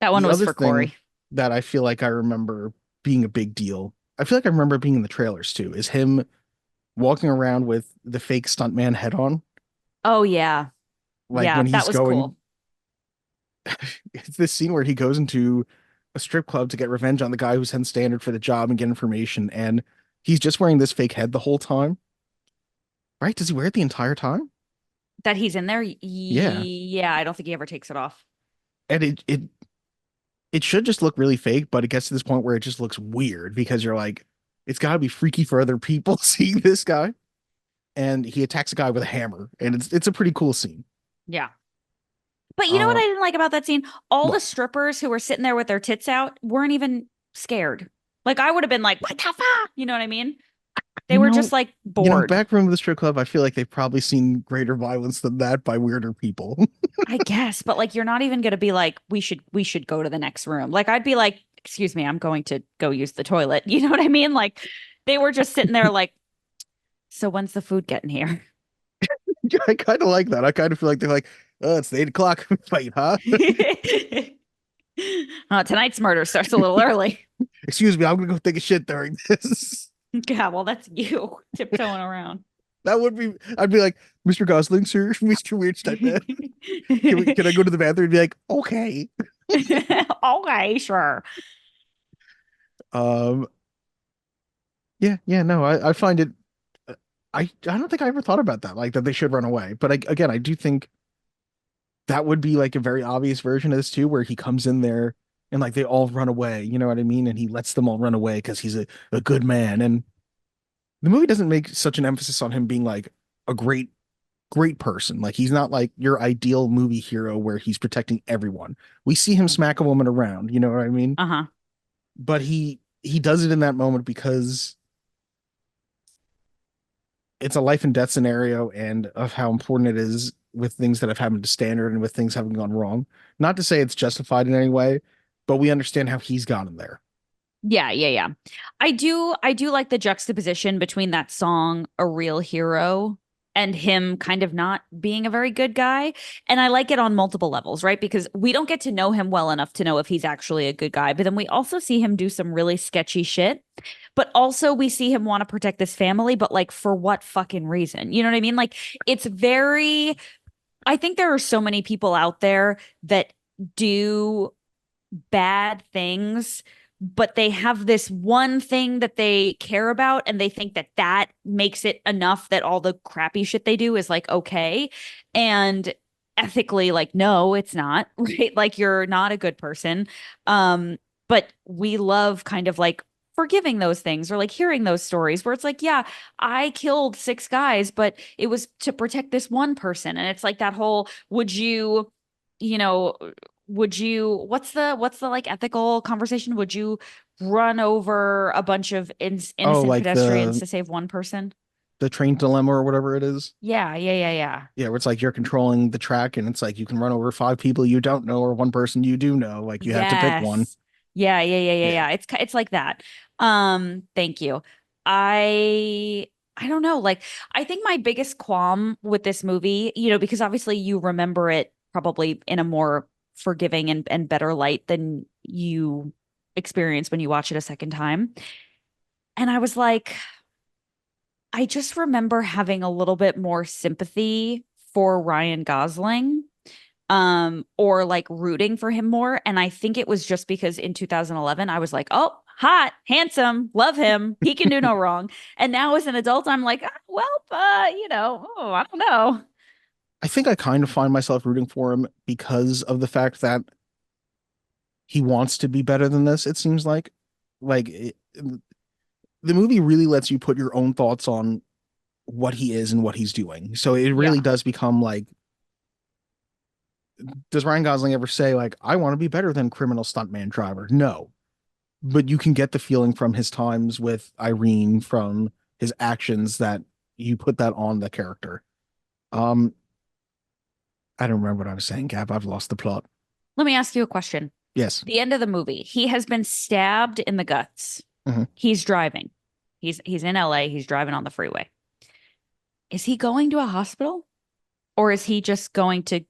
That one the was other for thing Corey. that I feel like I remember being a big deal. I feel like I remember being in the trailers too, is him walking around with the fake stuntman head on. Oh, yeah. Like Yeah. when That he's was going, cool. it's this scene where he goes into a strip club to get revenge on the guy who sent Standard for the job and get information. And he's just wearing this fake head the whole time. Right? Does he wear it the entire time? That he's in there. Yeah. Yeah. I don't think he ever takes it off. And it should just look really fake, but it gets to this point where it just looks weird because you're like, it's got to be freaky for other people seeing this guy. And he attacks a guy with a hammer, and it's a pretty cool scine. Yeah. But you know what I didn't like about that scene? All the What? strippers who were sitting there with their tits out weren't even scared. Like I would have been like, what the fuck? You know what I mean? They were just like bored. Back room of the strip club, I feel like they've probably seen greater violence than that by weirder people. I guess, but like you're not even gonna be like, we should go to the next room. Like I'd be like, excuse me, I'm going to go use the toilet. You know what I mean? Like they were just sitting there like, so when's the food getting here? I kind of like that. I kind of feel like they're like, oh, it's the 8 o'clock fight, huh? Tonight's murder starts a little early. Excuse me, I'm gonna go take a shit during this. Yeah, well, that's you tiptoeing around. That would be, I'd be like, Mr. Gosling, sir, Mr. Weird Stuntman. Can I go to the bathroom and be like, okay. Okay, sure. Yeah, no, I find it, I don't think I ever thought about that, like that they should run away. But again, I do think that would be like a very obvious version of this too, where he comes in there and like they all run away, you know what I mean? And he lets them all run away because he's a good man. And the movie doesn't make such an emphasis on him being like a great person. Like he's not like your ideal movie hero where he's protecting everyone. We see him smack a woman around, you know what I mean? Uh-huh. But he does it in that moment because it's a life and death scenario and of how important it is with things that have happened to Standard and with things having gone wrong. Not to say it's justified in any way, but we understand how he's gotten there. Yeah. I do like the juxtaposition between that song, A Real Hero, and him kind of not being a very good guy. And I like it on multiple levels, right? Because we don't get to know him well enough to know if he's actually a good guy, but then we also see him do some really sketchy shit. But also we see him want to protect this family, but like for what fucking reason? You know what I mean? Like it's very, I think there are so many people out there that do bad things, but they have this one thing that they care about and they think that that makes it enough that all the crappy shit they do is like okay. And ethically, like no, it's not, right? Like you're not a good person. But we love kind of like forgiving those things or like hearing those stories where it's like, yeah, I killed 6 guys, but it was to protect this one person. And it's like that whole, would you, you know, would you, what's the like ethical conversation? Would you run over a bunch of innocent Like pedestrians to save one person? the train dilemma or whatever it is. Yeah. Yeah, where it's like you're controlling the track and it's like you can run over 5 people you don't know or one person you do know. Like you have to pick one. Yeah. It's like that. Thank you. I don't know. Like, I think my biggest qualm with this movie, because obviously you remember it probably in a more forgiving and better light than you experience when you watch it a second time. And I was like, I just remember having a little bit more sympathy for Ryan Gosling, or like rooting for him more. And I think it was just because in 2011, I was like, oh, hot, handsome, love him. He can do no wrong. And now as an adult, I'm like, I don't know. I think I kind of find myself rooting for him because of the fact that he wants to be better than this, it seems like. The movie really lets you put your own thoughts on what he is and what he's doing. So it really does become like, does Ryan Gosling ever say like, I want to be better than criminal stuntman driver? No. But you can get the feeling from his times with Irene, from his actions, that you put that on the character. Um, I don't remember what I was saying, Gab. I've lost the plot. Let me ask you a question. Yes. The end of the movie, he has been stabbed in the guts. Mhm. He's driving. He's in LA. He's driving on the freeway. Is he going to a hospital? Or is he just going to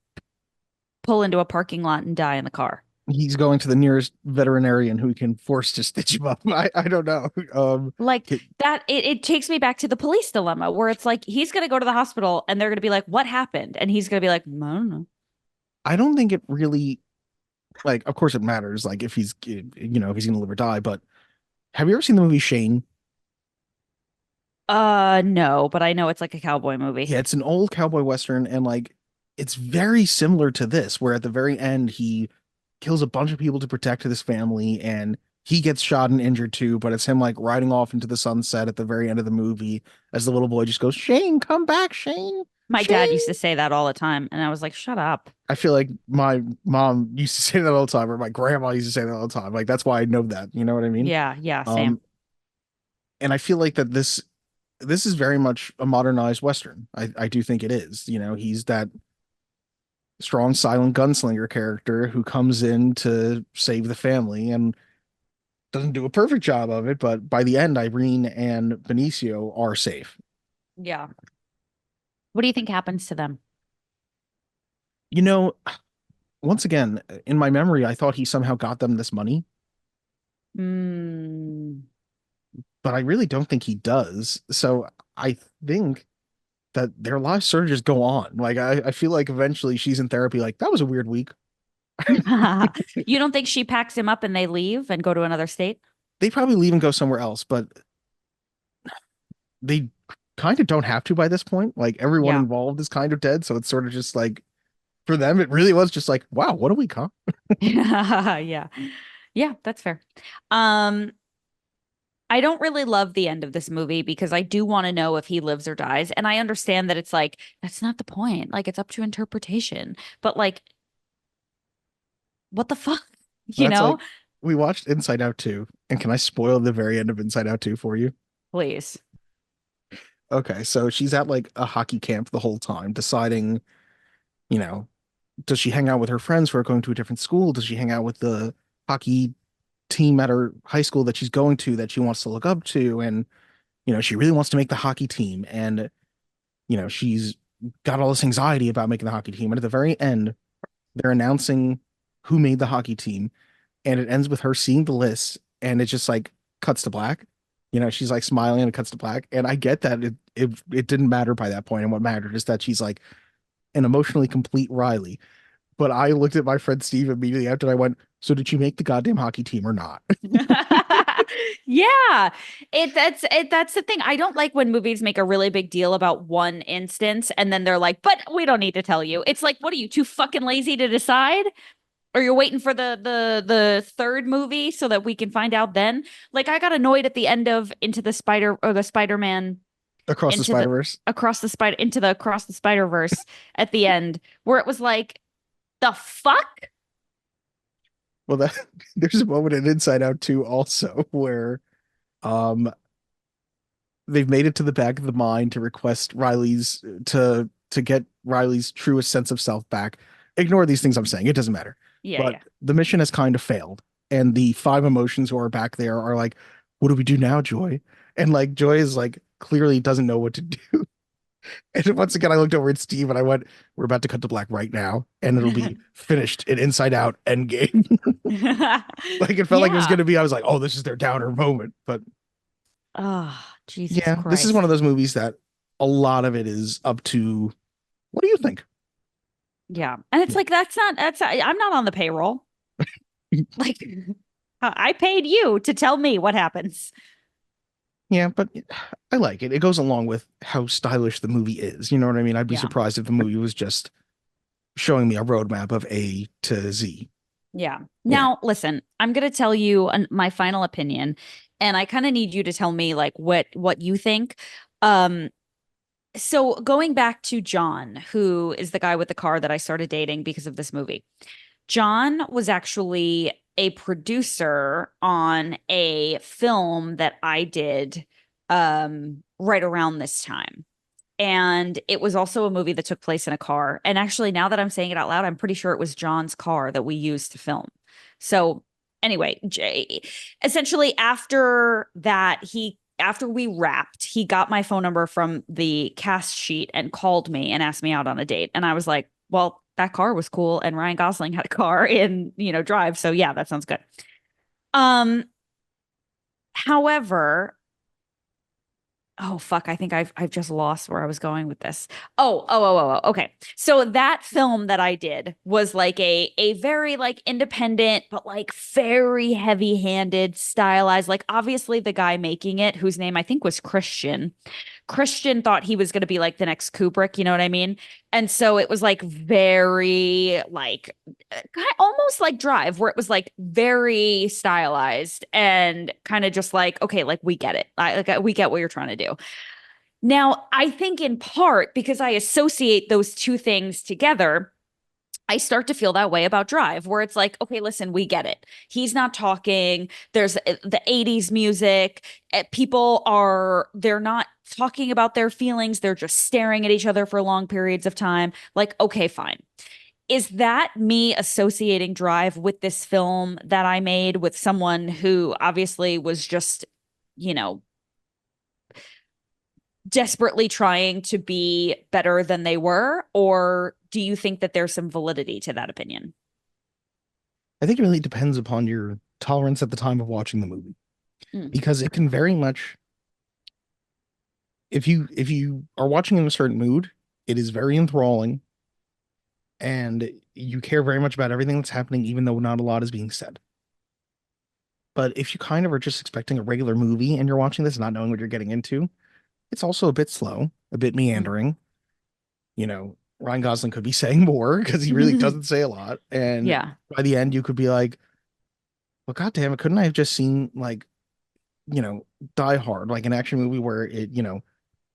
pull into a parking lot and die in the car? He's going to the nearest veterinarian who can force to stitch him up. I don't know. Like it- that, it takes me back to the police dilemma where it's like he's going to go to the hospital and they're going to be like, what happened? And he's going to be like, I don't know. I don't think it really, like, of course it matters, like if he's, if he's gonna live or die, but have you ever seen the movie Shane? No, but I know it's like a cowboy movie. Yeah, it's an old cowboy western, and like it's very similar to this, where at the very end he kills a bunch of people to protect his family, and he gets shot and injured too, but it's him like riding off into the sunset at the very end of the movie as the little boy just goes, Shane, come back, Shane. My dad Shane." used to say that all the time, and I was like, shut up. I feel like my mom used to say that all the time, or my grandma used to say that all the time. Like that's why I know that. You know what I mean? Yeah, same. And I feel like that this is very much a modernized Western. I do think it is. He's that strong, silent gunslinger character who comes in to save the family and doesn't do a perfect job of it, but by the end, Irene and Benicio are safe. Yeah. What do you think happens to them? Once again, in my memory, I thought he somehow got them this money, Mm, but I really don't think he does. So I think that their lives sort of just go on. Like I feel like eventually she's in therapy, like, that was a weird week. you don't think she packs him up and they leave and go to another state? They probably leave and go somewhere else, but they kind of don't have to by this point. Like everyone Yeah. involved is kind of dead, so it's sort of just like for them, it really was just like, wow, what do we call? Yeah. Yeah, that's fair. I don't really love the end of this movie because I do want to know if he lives or dies. And I understand that it's like, that's not the point. Like, it's up to interpretation. But like, what the fuck? You That's know? like, we watched Inside Out 2, and can I spoil the very end of Inside Out 2 for you? Please. Okay, so she's at like a hockey camp the whole time, deciding, you know, does she hang out with her friends who are going to a different school? Does she hang out with the hockey team at her high school that she's going to that she wants to look up to? And, she really wants to make the hockey team. And, she's got all this anxiety about making the hockey team. And at the very end, they're announcing who made the hockey team. And it ends with her seeing the list, and it just like cuts to black. She's like smiling and it cuts to black. And I get that it didn't matter by that point. And what mattered is that she's like an emotionally complete Riley. But I looked at my friend Steve immediately after, and I went, so did she make the goddamn hockey team or not? Yeah. That's the thing. I don't like when movies make a really big deal about one instance and then they're like, but we don't need to tell you. It's like, what are you, too fucking lazy to decide? Or you're waiting for the third movie so that we can find out then? Like, I got annoyed at the end of Into the Spider-Man Across the into Spider-Verse. Across the Spider-Verse at the end, where it was like, the fuck? Well, there's a moment in Inside Out 2 also where they've made it to the back of the mine to request Riley's to get Riley's truest sense of self back. Ignore these things I'm saying. It doesn't matter. But the mission has kind of failed. And the five emotions who are back there are like, what do we do now, Joy? And like Joy is like clearly doesn't know what to do. And once again, I looked over at Steve and I went, we're about to cut to black right now. And it'll be finished in Inside Out Endgame. Like it felt like it was going to be, I was like, oh, this is their downer moment. But oh, Jesus yeah, Christ. this is one of those movies that a lot of it is up to, what do you think? Yeah. And it's like, I'm not on the payroll. Like, I paid you to tell me what happens. Yeah, but I like it. It goes along with how stylish the movie is. You know what I mean? I'd be surprised if the movie was just showing me a roadmap of A to Z. Yeah. Now, listen, I'm going to tell you my final opinion, and I kind of need you to tell me like what you think. So going back to John, who is the guy with the car that I started dating because of this movie. John was actually a producer on a film that I did right around this time. And it was also a movie that took place in a car. And actually, now that I'm saying it out loud, I'm pretty sure it was John's car that we used to film. So anyway, essentially after that, after we wrapped, he got my phone number from the cast sheet and called me and asked me out on a date. And I was like, well, that car was cool. And Ryan Gosling had a car in, Drive. So yeah, that sounds good. However, oh fuck, I think I've just lost where I was going with this. Okay. So that film that I did was like a very like independent, but like very heavy-handed, stylized. Like obviously the guy making it, whose name I think was Christian thought he was going to be like the next Kubrick, you know what I mean? And so it was like very like almost like Drive, where it was like very stylized and kind of just like, okay, like we get it. We get what you're trying to do. Now, I think in part because I associate those two things together, I start to feel that way about Drive, where it's like, okay, listen, we get it. He's not talking. There's the 80s music. They're not talking about their feelings. They're just staring at each other for long periods of time. Like, okay, fine. Is that me associating Drive with this film that I made with someone who obviously was just, desperately trying to be better than they were? Or do you think that there's some validity to that opinion? I think it really depends upon your tolerance at the time of watching the movie, because it can very much, if you are watching in a certain mood, it is very enthralling and you care very much about everything that's happening, even though not a lot is being said. But if you kind of are just expecting a regular movie and you're watching this not knowing what you're getting into, it's also a bit slow, a bit meandering. Ryan Gosling could be saying more because he really doesn't say a lot. And by the end, you could be like, well, God damn it, couldn't I have just seen like, Die Hard, like an action movie where it,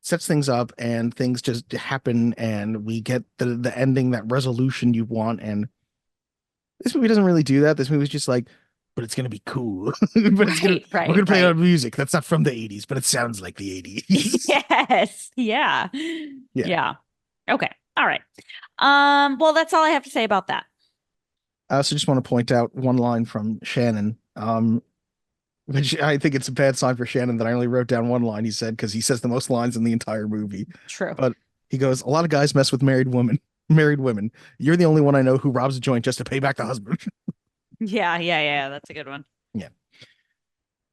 sets things up and things just happen and we get the ending, that resolution you want. And this movie doesn't really do that. This movie's just like, but it's gonna be cool. But we're gonna play it on music that's not from the 80s, but it sounds like the 80s. Yes. Yeah. Okay. All right. Well, that's all I have to say about that. I also just want to point out one line from Shannon, which I think it's a bad sign for Shannon that I only wrote down one line he said, because he says the most lines in the entire movie. True. But he goes, a lot of guys mess with married women. You're the only one I know who robs a joint just to pay back the husband. Yeah. That's a good one. Yeah.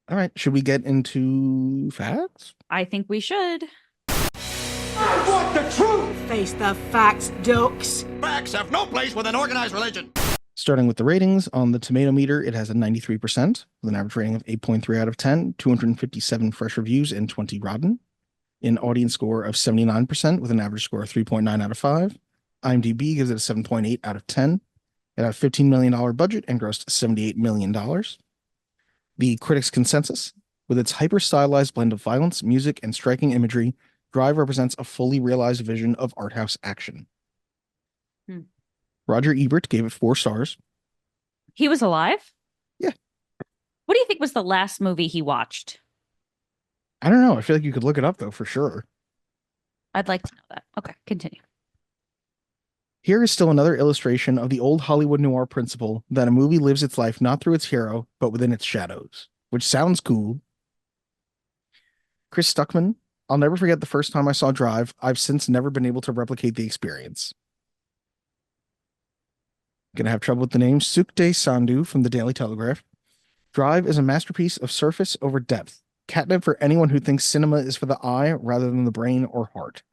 All right. Should we get into facts? I think we should. I want the truth! Face the facts, ducks. Facts have no place with an organized religion. Starting with the ratings, on the tomato meter, it has a 93% with an average rating of 8.3 out of 10, 257 fresh reviews, and 20 rotten. An audience score of 79% with an average score of 3.9 out of 5. IMDb gives it a 7.8 out of 10. It had a $15 million budget and grossed $78 million. The critics' consensus, with its hyper-stylized blend of violence, music, and striking imagery, Drive represents a fully realized vision of art house action. Roger Ebert gave it 4 stars. He was alive? Yeah. What do you think was the last movie he watched? I don't know. I feel like you could look it up, though, for sure. I'd like to know that. Okay, continue. Here is still another illustration of the old Hollywood noir principle that a movie lives its life not through its hero, but within its shadows, which sounds cool. Chris Stuckman, I'll never forget the first time I saw Drive. I've since never been able to replicate the experience. Gonna have trouble with the name. Sukde Sandhu from the Daily Telegraph. Drive is a masterpiece of surface over depth. Catnip for anyone who thinks cinema is for the eye rather than the brain or heart.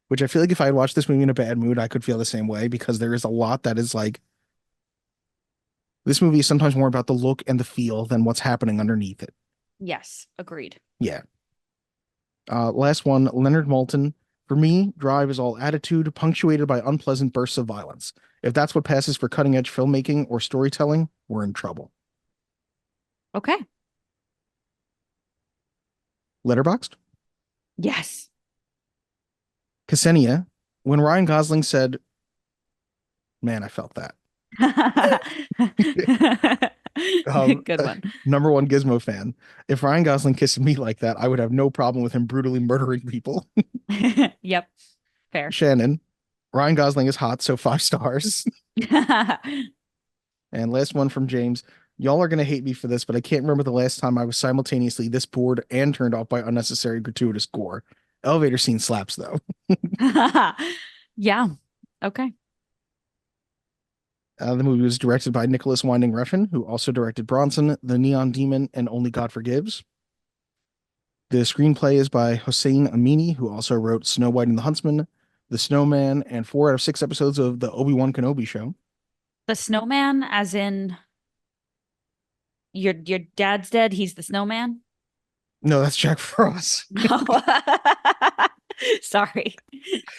Which I feel like if I had watched this movie in a bad mood, I could feel the same way, because there is a lot that is like, this movie is sometimes more about the look and the feel than what's happening underneath it. Yes, agreed. Yeah. Last one, Leonard Maltin. For me, Drive is all attitude, punctuated by unpleasant bursts of violence. If that's what passes for cutting-edge filmmaking or storytelling, we're in trouble. Okay. Letterboxd? Yes. Ksenia, when Ryan Gosling said, man, I felt that. Good one. Number one Gizmo fan. If Ryan Gosling kissed me like that, I would have no problem with him brutally murdering people. Yep. Fair. Shannon. Ryan Gosling is hot, so 5 stars. And last one from James. Y'all are going to hate me for this, but I can't remember the last time I was simultaneously this bored and turned off by unnecessary gratuitous gore. Elevator scene slaps, though. Yeah. Okay. The movie was directed by Nicholas Winding Refn, who also directed Bronson, The Neon Demon, and Only God Forgives. The screenplay is by Hossein Amini, who also wrote Snow White and the Huntsman, The Snowman, and 4 out of 6 episodes of the Obi-Wan Kenobi show. The snowman, as in your dad's dead, he's the snowman? No, that's Jack Frost. No. Sorry.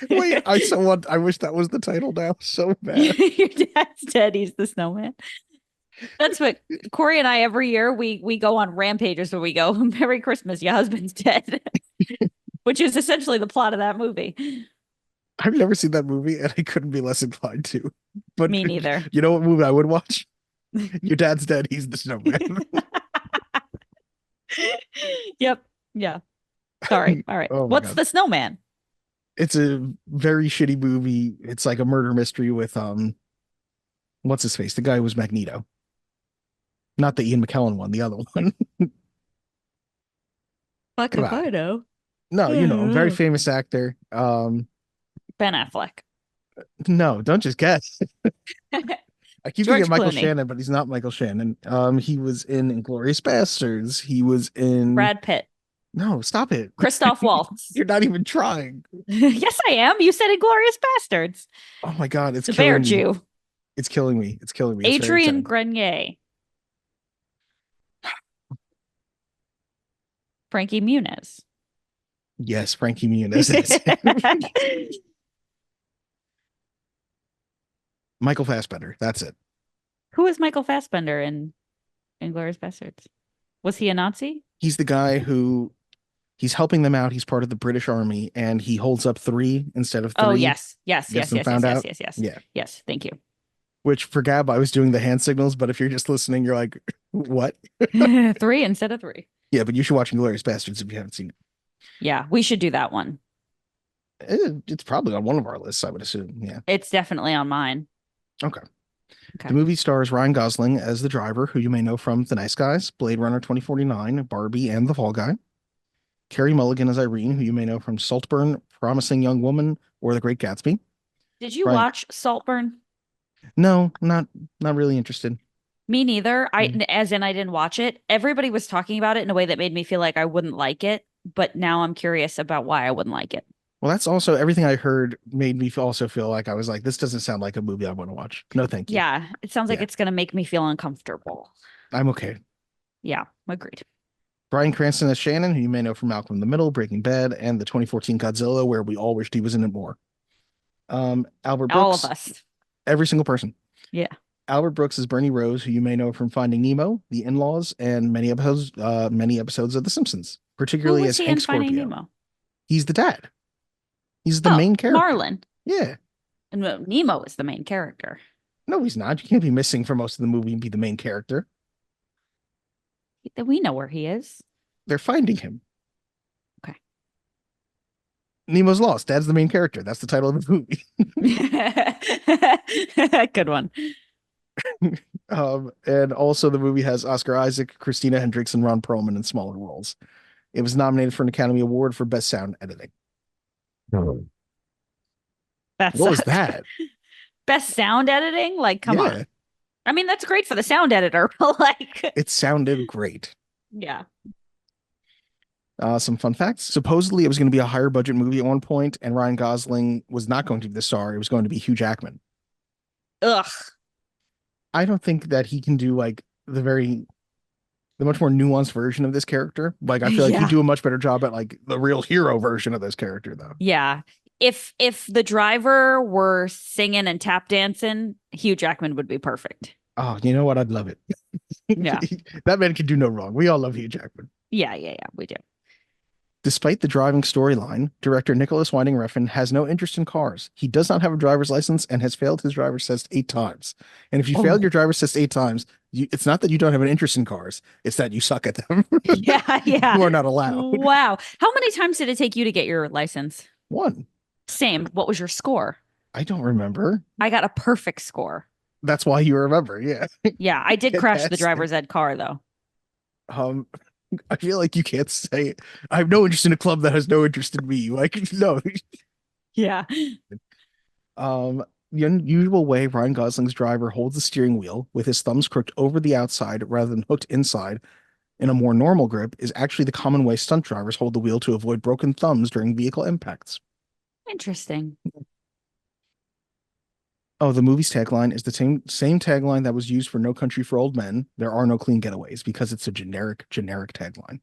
Wait, I wish that was the title now so bad. Your dad's dead, he's the snowman. That's what Corey and I every year we go on rampages where we go, Merry Christmas, your husband's dead. Which is essentially the plot of that movie. I've never seen that movie and I couldn't be less inclined to. But Me neither. You know what movie I would watch? Your dad's dead, he's the snowman. Yep. Yeah. Sorry. All right. Oh my What's God. the snowman? It's a very shitty movie. It's like a murder mystery with what's his face? The guy who was Magneto. Not the Ian McKellen one, the other one. Fuck Come if on. I know. No, you know, very famous actor. Ben Affleck. No, don't just guess. I keep George thinking Michael Clooney. Shannon, but he's not Michael Shannon. He was in Inglourious Bastards. He was in Brad Pitt. No, stop it. Christoph Waltz. You're not even trying. Yes, I am. You said Inglorious Bastards. Oh my God, it's The killing Bear me. Jew. It's killing me. It's killing me. It's very Adrian exciting. Grenier. Frankie Muniz. Yes, Frankie Muniz. That's it. Michael Fassbender. That's it. Who is Michael Fassbender in Inglourious Bastards? Was he a Nazi? He's the guy who he's helping them out. He's part of the British Army, and he holds up 3 instead of 3. Oh, yes. Yes, Gets yes, them yes, found yes, out? yes, yes, Yeah. yes. Thank you. Which for Gab, I was doing the hand signals, but if you're just listening, you're like, what? 3 instead of 3. Yeah, but you should watch Inglourious Bastards if you haven't seen it. Yeah, we should do that one. It's probably on one of our lists, I would assume. Yeah. It's definitely on mine. Okay. Okay. The movie stars Ryan Gosling as the driver, who you may know from The Nice Guys, Blade Runner 2049, Barbie, and The Fall Guy. Carey Mulligan as Irene, who you may know from Saltburn, Promising Young Woman, or The Great Gatsby. Did you Ryan- watch Saltburn? No, not really interested. Me neither. As in I didn't watch it. Everybody was talking about it in a way that made me feel like I wouldn't like it, but now I'm curious about why I wouldn't like it. Well, that's also everything I heard made me also feel like I was like, this doesn't sound like a movie I want to watch. No, thank you. Yeah, it sounds like Yeah. it's going to make me feel uncomfortable. I'm okay. Yeah, agreed. Bryan Cranston as Shannon, who you may know from Malcolm in the Middle, Breaking Bad, and the 2014 Godzilla, where we all wished he was in it more. Albert Brooks. All of us. Every single person. Yeah. Albert Brooks is Bernie Rose, who you may know from Finding Nemo, The In-Laws, and many episodes of The Simpsons, Who particularly was as he Hank in Finding Scorpio. Nemo? He's the dad. He's the main character. Marlin. Yeah. And Nemo is the main character. No, he's not. You can't be missing for most of the movie and be the main character. We know where he is. They're finding him. Okay. Nemo's lost. Dad's the main character. That's the title of the movie. Good one. And also the movie has Oscar Isaac, Christina Hendricks, and Ron Perlman in smaller roles. It was nominated for an Academy Award for Best Sound Editing. That What was sucks. that? Best sound editing? Like, come Yeah. on. I mean, that's great for the sound editor, but like, It sounded great. yeah. Some fun facts. Supposedly, it was going to be a higher budget movie at one point, and Ryan Gosling was not going to be the star. It was going to be Hugh Jackman. Ugh. I don't think that he can do like the much more nuanced version of this character. Like, I feel like Yeah. he'd do a much better job at like the real hero version of this character, though. Yeah. If the driver were singing and tap dancing, Hugh Jackman would be perfect. Oh, you know what? I'd love it. Yeah. That man can do no wrong. We all love Hugh Jackman. Yeah, we do. Despite the driving storyline, director Nicholas Winding Refn has no interest in cars. He does not have a driver's license and has failed his driver's test 8 times. And if you Oh. failed your driver's test 8 times, It's not that you don't have an interest in cars. It's that you suck at them. Yeah, yeah. You are not allowed. Wow. How many times did it take you to get your license? One. Same. What was your score? I don't remember. I got a perfect score. That's why you remember. Yeah. Yeah, I did crash the Fantastic. driver's ed car though. I feel like you can't say I have no interest in a club that has no interest in me. Like, no. Yeah. The unusual way Ryan Gosling's driver holds the steering wheel with his thumbs crooked over the outside rather than hooked inside in a more normal grip is actually the common way stunt drivers hold the wheel to avoid broken thumbs during vehicle impacts. Interesting. Oh, the movie's tagline is the same tagline that was used for No Country for Old Men. There are no clean getaways because it's a generic tagline.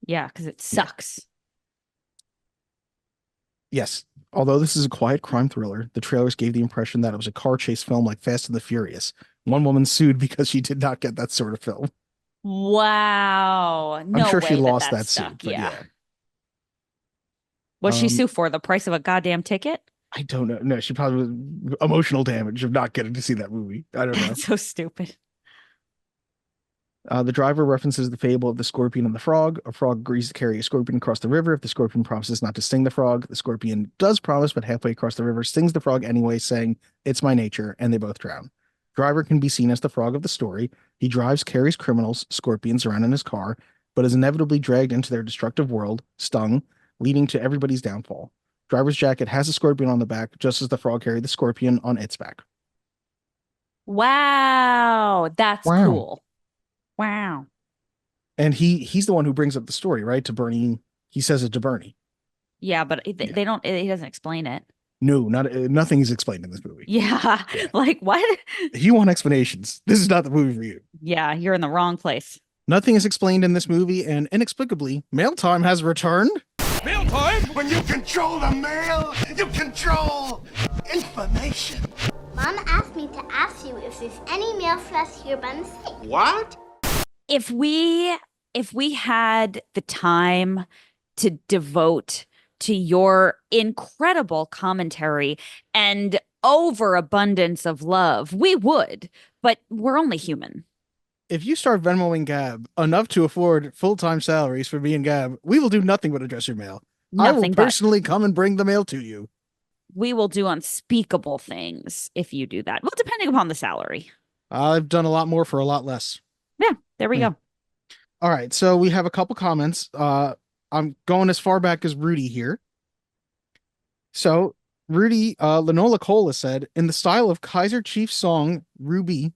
Yeah, because it sucks. Yes. Although this is a quiet crime thriller, the trailers gave the impression that it was a car chase film like Fast and the Furious. One woman sued because she did not get that sort of film. Wow. No I'm sure she way lost that that stuck. suit. But Yeah. What'd she sue for? The price of a goddamn ticket? I don't know. No, she probably was emotional damage of not getting to see that movie. I don't know. That's so stupid. The driver references the fable of the scorpion and the frog. A frog agrees to carry a scorpion across the river if the scorpion promises not to sting the frog. The scorpion does promise, but halfway across the river stings the frog anyway, saying, "It's my nature," and they both drown. Driver can be seen as the frog of the story. He carries criminals, scorpions around in his car, but is inevitably dragged into their destructive world, stung, leading to everybody's downfall. Driver's jacket has a scorpion on the back, just as the frog carried the scorpion on its back. Wow. That's Wow. cool. Wow. And he's the one who brings up the story, right? To Bernie. He says it to Bernie. Yeah, but they don't, he doesn't explain it. No, nothing is explained in this movie. Yeah. Like what? If you want explanations, this is not the movie for you. Yeah, you're in the wrong place. Nothing is explained in this movie, and inexplicably, mail time has returned. Mail time? When you control the mail, you control information. Mom asked me to ask you if there's any mail for us here by mistake. What? If we had the time to devote to your incredible commentary and overabundance of love, we would, but we're only human. If you start Venmoing Gab enough to afford full-time salaries for me and Gab, we will do nothing but address your mail. I will Nothing but. personally come and bring the mail to you. We will do unspeakable things if you do that. Well, depending upon the salary. I've done a lot more for a lot less. Yeah, there we go. All right, so we have a couple comments. I'm going as far back as Rudy here. So Rudy, Lenola Cola said, in the style of Kaiser Chief's song, Ruby,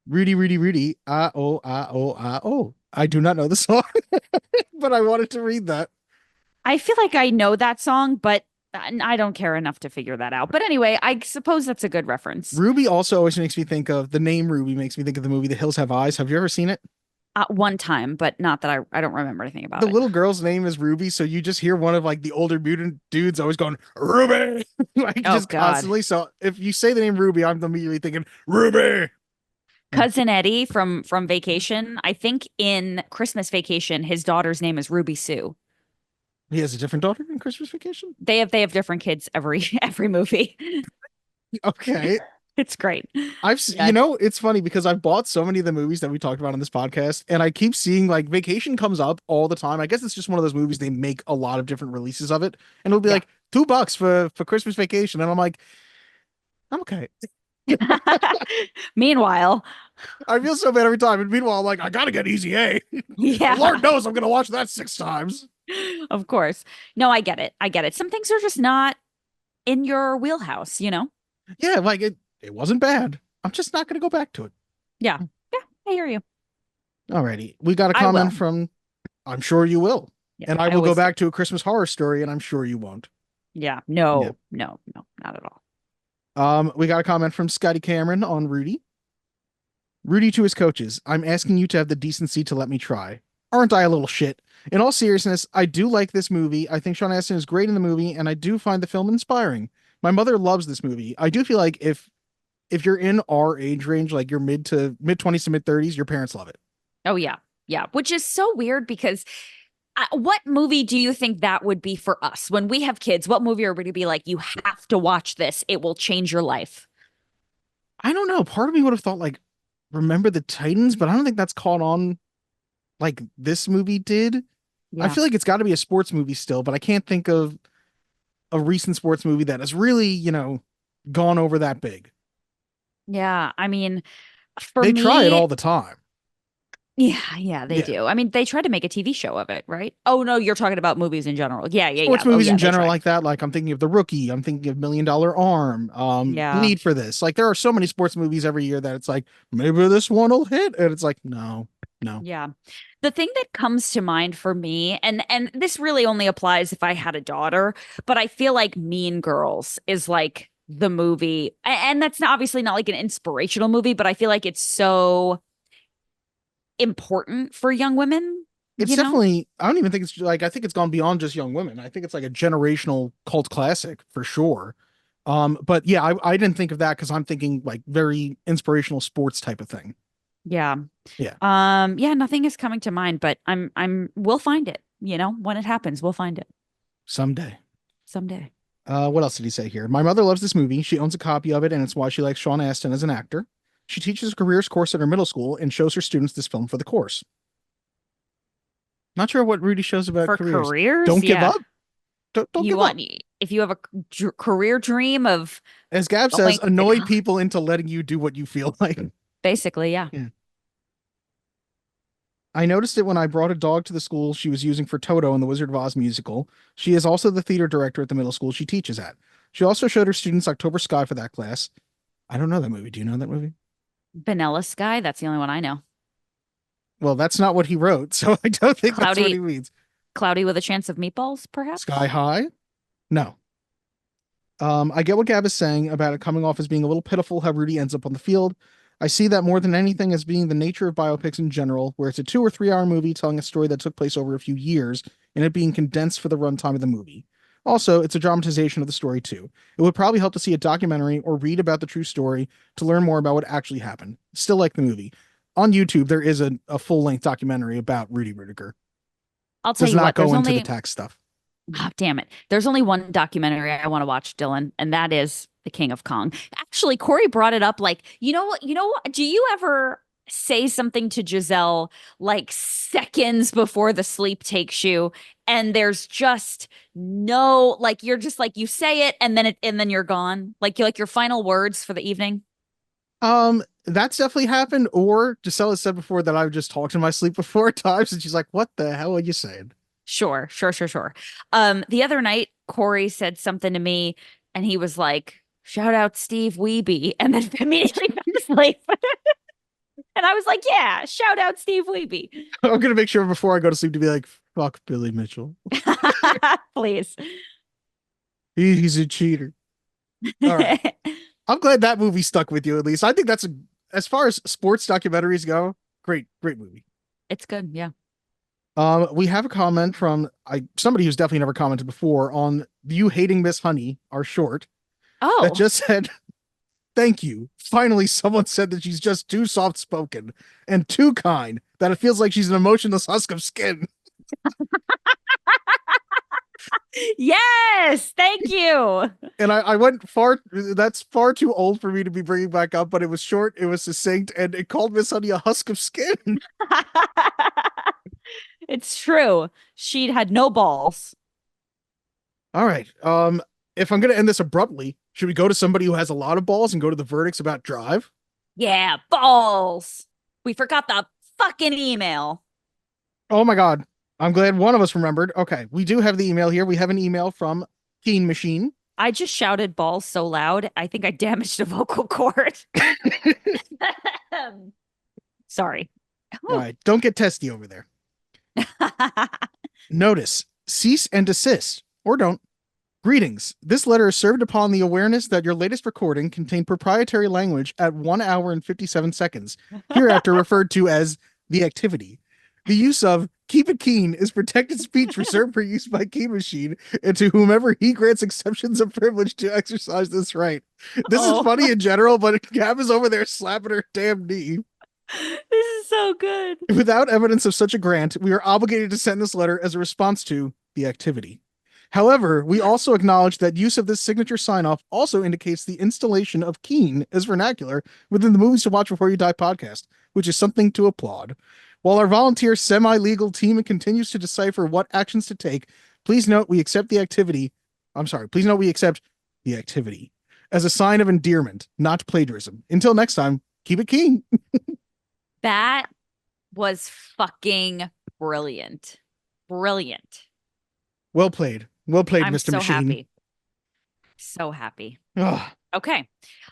Rudy, Rudy, Rudy, ah, oh. I do not know the song, but I wanted to read that. I feel like I know that song, but I don't care enough to figure that out. But anyway, I suppose that's a good reference. Ruby also always makes me think of the name Ruby makes me think of the movie The Hills Have Eyes. Have you ever seen it? One time, but not that I don't remember anything about The it. little girl's name is Ruby, so you just hear one of like the older mutant dudes always going Ruby, like Oh, just God. constantly. So if you say the name Ruby, I'm immediately thinking Ruby. Cousin Eddie from Vacation. I think in Christmas Vacation, his daughter's name is Ruby Sue. He has a different daughter in Christmas Vacation. They have different kids every movie. Okay, It's great. you know, it's funny because I've bought so many of the movies that we talked about on this podcast, and I keep seeing like Vacation comes up all the time. I guess it's just one of those movies they make a lot of different releases of it, and it'll be like $2 for Christmas Vacation, and I'm like, I'm okay. Meanwhile, I feel so bad every time, and meanwhile, I'm like, I gotta get Easy A. yeah, Lord knows I'm gonna watch that 6 times. of course. No, I get it. Some things are just not in your wheelhouse, you know? Yeah, like it wasn't bad. I'm just not gonna go back to it. Yeah, I hear you. Alrighty, we got a I will. comment from. I'm sure you will, Yeah, and I will go always do. back to A Christmas Horror Story, and I'm sure you won't. Yeah, no, not at all. We got a comment from Scotty Cameron on Rudy. Rudy to his coaches, I'm asking you to have the decency to let me try. Aren't I a little shit? In all seriousness, I do like this movie. I think Sean Astin is great in the movie, and I do find the film inspiring. My mother loves this movie. I do feel like if you're in our age range, like you're mid 20s to mid 30s, your parents love it. Oh yeah, which is so weird because what movie do you think that would be for us when we have kids? What movie are we to be like, you have to watch this, it will change your life? I don't know. Part of me would have thought like Remember the Titans, but I don't think that's caught on like this movie did. I feel like it's got to be a sports movie still, but I can't think of a recent sports movie that has really, gone over that big. Yeah, I mean, for They try it me, all the time. yeah, they Yeah. do. I mean, they tried to make a TV show of it, right? Oh no, you're talking about movies in general. Yeah. Sports Oh movies yeah, in they general tried. like that. Like I'm thinking of The Rookie. I'm thinking of Million Dollar Arm. Yeah. Bleed for This. Like there are so many sports movies every year that it's like maybe this one will hit, and it's like no. Yeah. The thing that comes to mind for me, and this really only applies if I had a daughter, but I feel like Mean Girls is like the movie, and that's obviously not like an inspirational movie, but I feel like it's so important for young women. It's you know? definitely. I don't even think it's like. I think it's gone beyond just young women. I think it's like a generational cult classic for sure. But yeah, I didn't think of that because I'm thinking like very inspirational sports type of thing. Yeah. Yeah. Yeah, nothing is coming to mind, but we'll find it, when it happens, we'll find it Someday. someday. What else did he say here? My mother loves this movie. She owns a copy of it, and it's why she likes Sean Astin as an actor. She teaches a careers course at her middle school and shows her students this film for the course. Not sure what Rudy shows about For careers. careers? Don't give Yeah. up. Don't You give want up. if you have a career dream of As Gab going says, to annoy co- people into letting you do what you feel like. basically, yeah. I noticed it when I brought a dog to the school she was using for Toto in the Wizard of Oz musical. She is also the theater director at the middle school she teaches at. She also showed her students October Sky for that class. I don't know that movie. Do you know that movie? Vanilla Sky, that's the only one I know. Well, that's not what he wrote, so I don't think that's what Cloudy- he means. Cloudy with a Chance of Meatballs, perhaps? Sky High? No. I get what Gab is saying about it coming off as being a little pitiful how Rudy ends up on the field. I see that more than anything as being the nature of biopics in general, where it's a 2 or 3 hour movie telling a story that took place over a few years and it being condensed for the runtime of the movie. Also, it's a dramatization of the story too. It would probably help to see a documentary or read about the true story to learn more about what actually happened. Still like the movie. On YouTube, there is a full-length documentary about Rudy Rudiger. I'll tell Does you not what, go there's into only the tax stuff. oh, damn it. There's only one documentary I want to watch, Dylan, and that is The King of Kong. Actually, Corey brought it up like, what? Do you ever say something to Giselle like seconds before the sleep takes you and there's just no, like you're just like you say it and then you're gone? Like your final words for the evening? That's definitely happened. Or Giselle has said before that I've just talked in my sleep before at times, and she's like, "What the hell are you saying?" Sure. The other night, Corey said something to me and he was like, shout out Steve Wiebe, and then immediately fell asleep. And I was like, yeah, shout out Steve Wiebe. I'm gonna make sure before I go to sleep to be like, "Fuck Billy Mitchell. Please. He's a cheater." All right. I'm glad that movie stuck with you at least. I think that's as far as sports documentaries go, great movie. It's good, yeah. We have a comment from somebody who's definitely never commented before on You Hating Miss Honey, our short, Oh, that just said, "Thank you. Finally, someone said that she's just too soft spoken and too kind, that it feels like she's an emotionless husk of skin." yes, thank you. And I went far, that's far too old for me to be bringing back up, but it was short, it was succinct, and it called Miss Honey a husk of skin. It's true. She had no balls. All right. If I'm going to end this abruptly, should we go to somebody who has a lot of balls and go to the verdicts about Drive? Yeah, balls. We forgot the fucking email. Oh my God. I'm glad one of us remembered. Okay. We do have the email here. We have an email from Keen Machine. I just shouted balls so loud, I think I damaged a vocal cord. Sorry. All right. Don't get testy over there. Notice, cease and desist, or don't. Greetings. This letter is served upon the awareness that your latest recording contained proprietary language at 1 hour and 57 seconds, hereafter referred to as the activity. The use of "keep it keen" is protected speech reserved for use by Key Machine and to whomever he grants exceptions of privilege to exercise this right. This is funny in general, but Gab is over there slapping her damn knee. This is so good. Without evidence of such a grant, we are obligated to send this letter as a response to the activity. However, we also acknowledge that use of this signature sign-off also indicates the installation of keen as vernacular within the Movies to Watch Before You Die podcast, which is something to applaud. While our volunteer semi-legal team continues to decipher what actions to take, please note we accept the activity. Please note we accept the activity as a sign of endearment, not plagiarism. Until next time, keep it keen. That was fucking brilliant. Brilliant. Well played. Well played, I'm Mr. so Machine. happy. So happy. Ugh. Okay.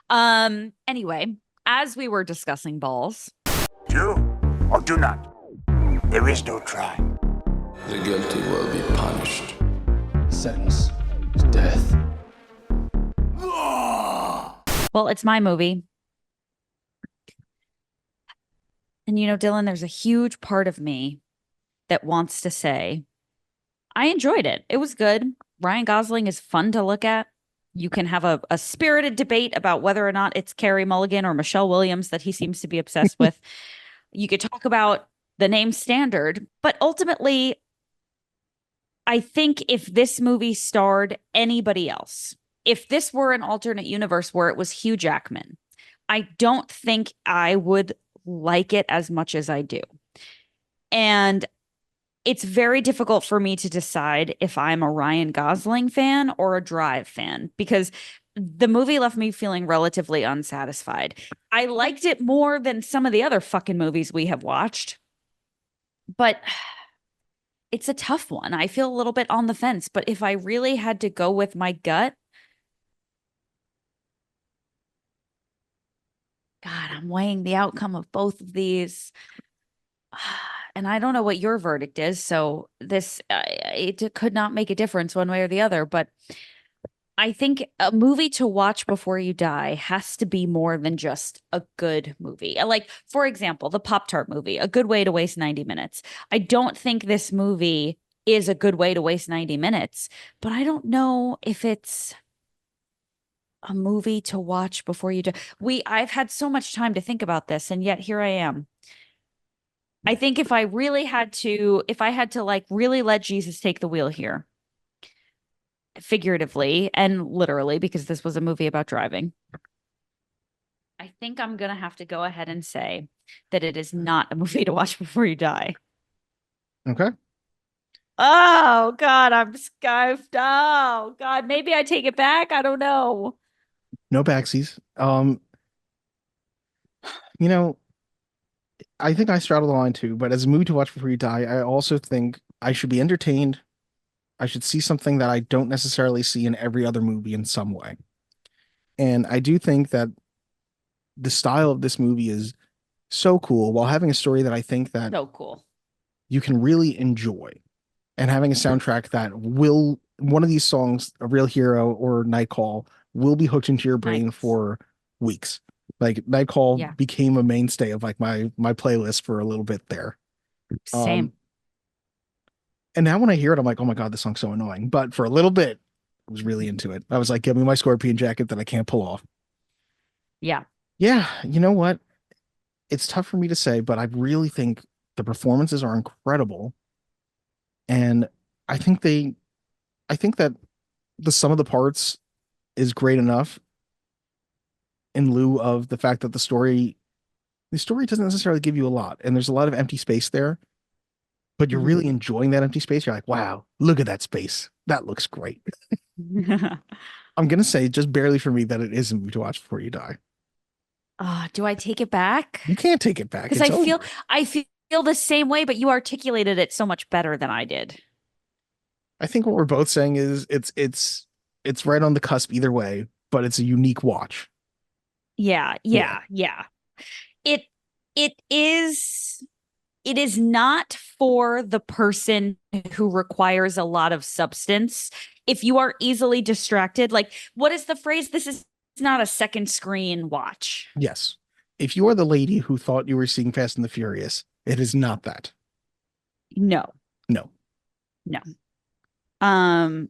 Anyway, as we were discussing balls. Do or do not. There is no try. The guilty will be punished. Sentence is death. Well, it's my movie. And you know, Dylan, there's a huge part of me that wants to say, I enjoyed it. It was good. Ryan Gosling is fun to look at. You can have a spirited debate about whether or not it's Carey Mulligan or Michelle Williams that he seems to be obsessed with. You could talk about the name standard, but ultimately, I think if this movie starred anybody else, if this were an alternate universe where it was Hugh Jackman, I don't think I would like it as much as I do. And it's very difficult for me to decide if I'm a Ryan Gosling fan or a Drive fan, because the movie left me feeling relatively unsatisfied. I liked it more than some of the other fucking movies we have watched, but it's a tough one. I feel a little bit on the fence, but if I really had to go with my gut, God, I'm weighing the outcome of both of these. And I don't know what your verdict is, so this it could not make a difference one way or the other, but I think a movie to watch before you die has to be more than just a good movie. Like, for example, the Pop-Tart movie, A Good Way to Waste 90 Minutes. I don't think this movie is a good way to waste 90 minutes, but I don't know if it's a movie to watch before you die. I've had so much time to think about this, and yet here I am. I think if I had to like really let Jesus take the wheel here, figuratively and literally, because this was a movie about driving, I think I'm going to have to go ahead and say that it is not a movie to watch before you die. Okay. Oh, God, I'm scuffed. Oh, God, maybe I take it back. I don't know. No backsies. You know, I think I straddle the line too, but as a movie to watch before you die, I also think I should be entertained. I should see something that I don't necessarily see in every other movie in some way. And I do think that the style of this movie is so cool while having a story that I think that So cool. you can really enjoy, and having a soundtrack that will, one of these songs, A Real Hero or Night Call, will be hooked into your brain for weeks. Like Night Call became a mainstay of like my playlist for a little bit there. Same. And now when I hear it, I'm like, oh my God, this song's so annoying. But for a little bit, I was really into it. I was like, give me my scorpion jacket that I can't pull off. Yeah. Yeah. You know what? It's tough for me to say, but I really think the performances are incredible. And I think that the sum of the parts is great enough in lieu of the fact that the story doesn't necessarily give you a lot. And there's a lot of empty space there, but you're really enjoying that empty space. You're like, wow, look at that space. That looks great. I'm going to say just barely for me that it is a movie to watch before you die. Do I take it back? You can't take it back. Because I feel the same way, but you articulated it so much better than I did. I think what we're both saying is it's right on the cusp either way, but it's a unique watch. Yeah. It is not for the person who requires a lot of substance. If you are easily distracted, like, what is the phrase? This is not a second screen watch. Yes. If you are the lady who thought you were seeing Fast and the Furious, it is not that. No. Oh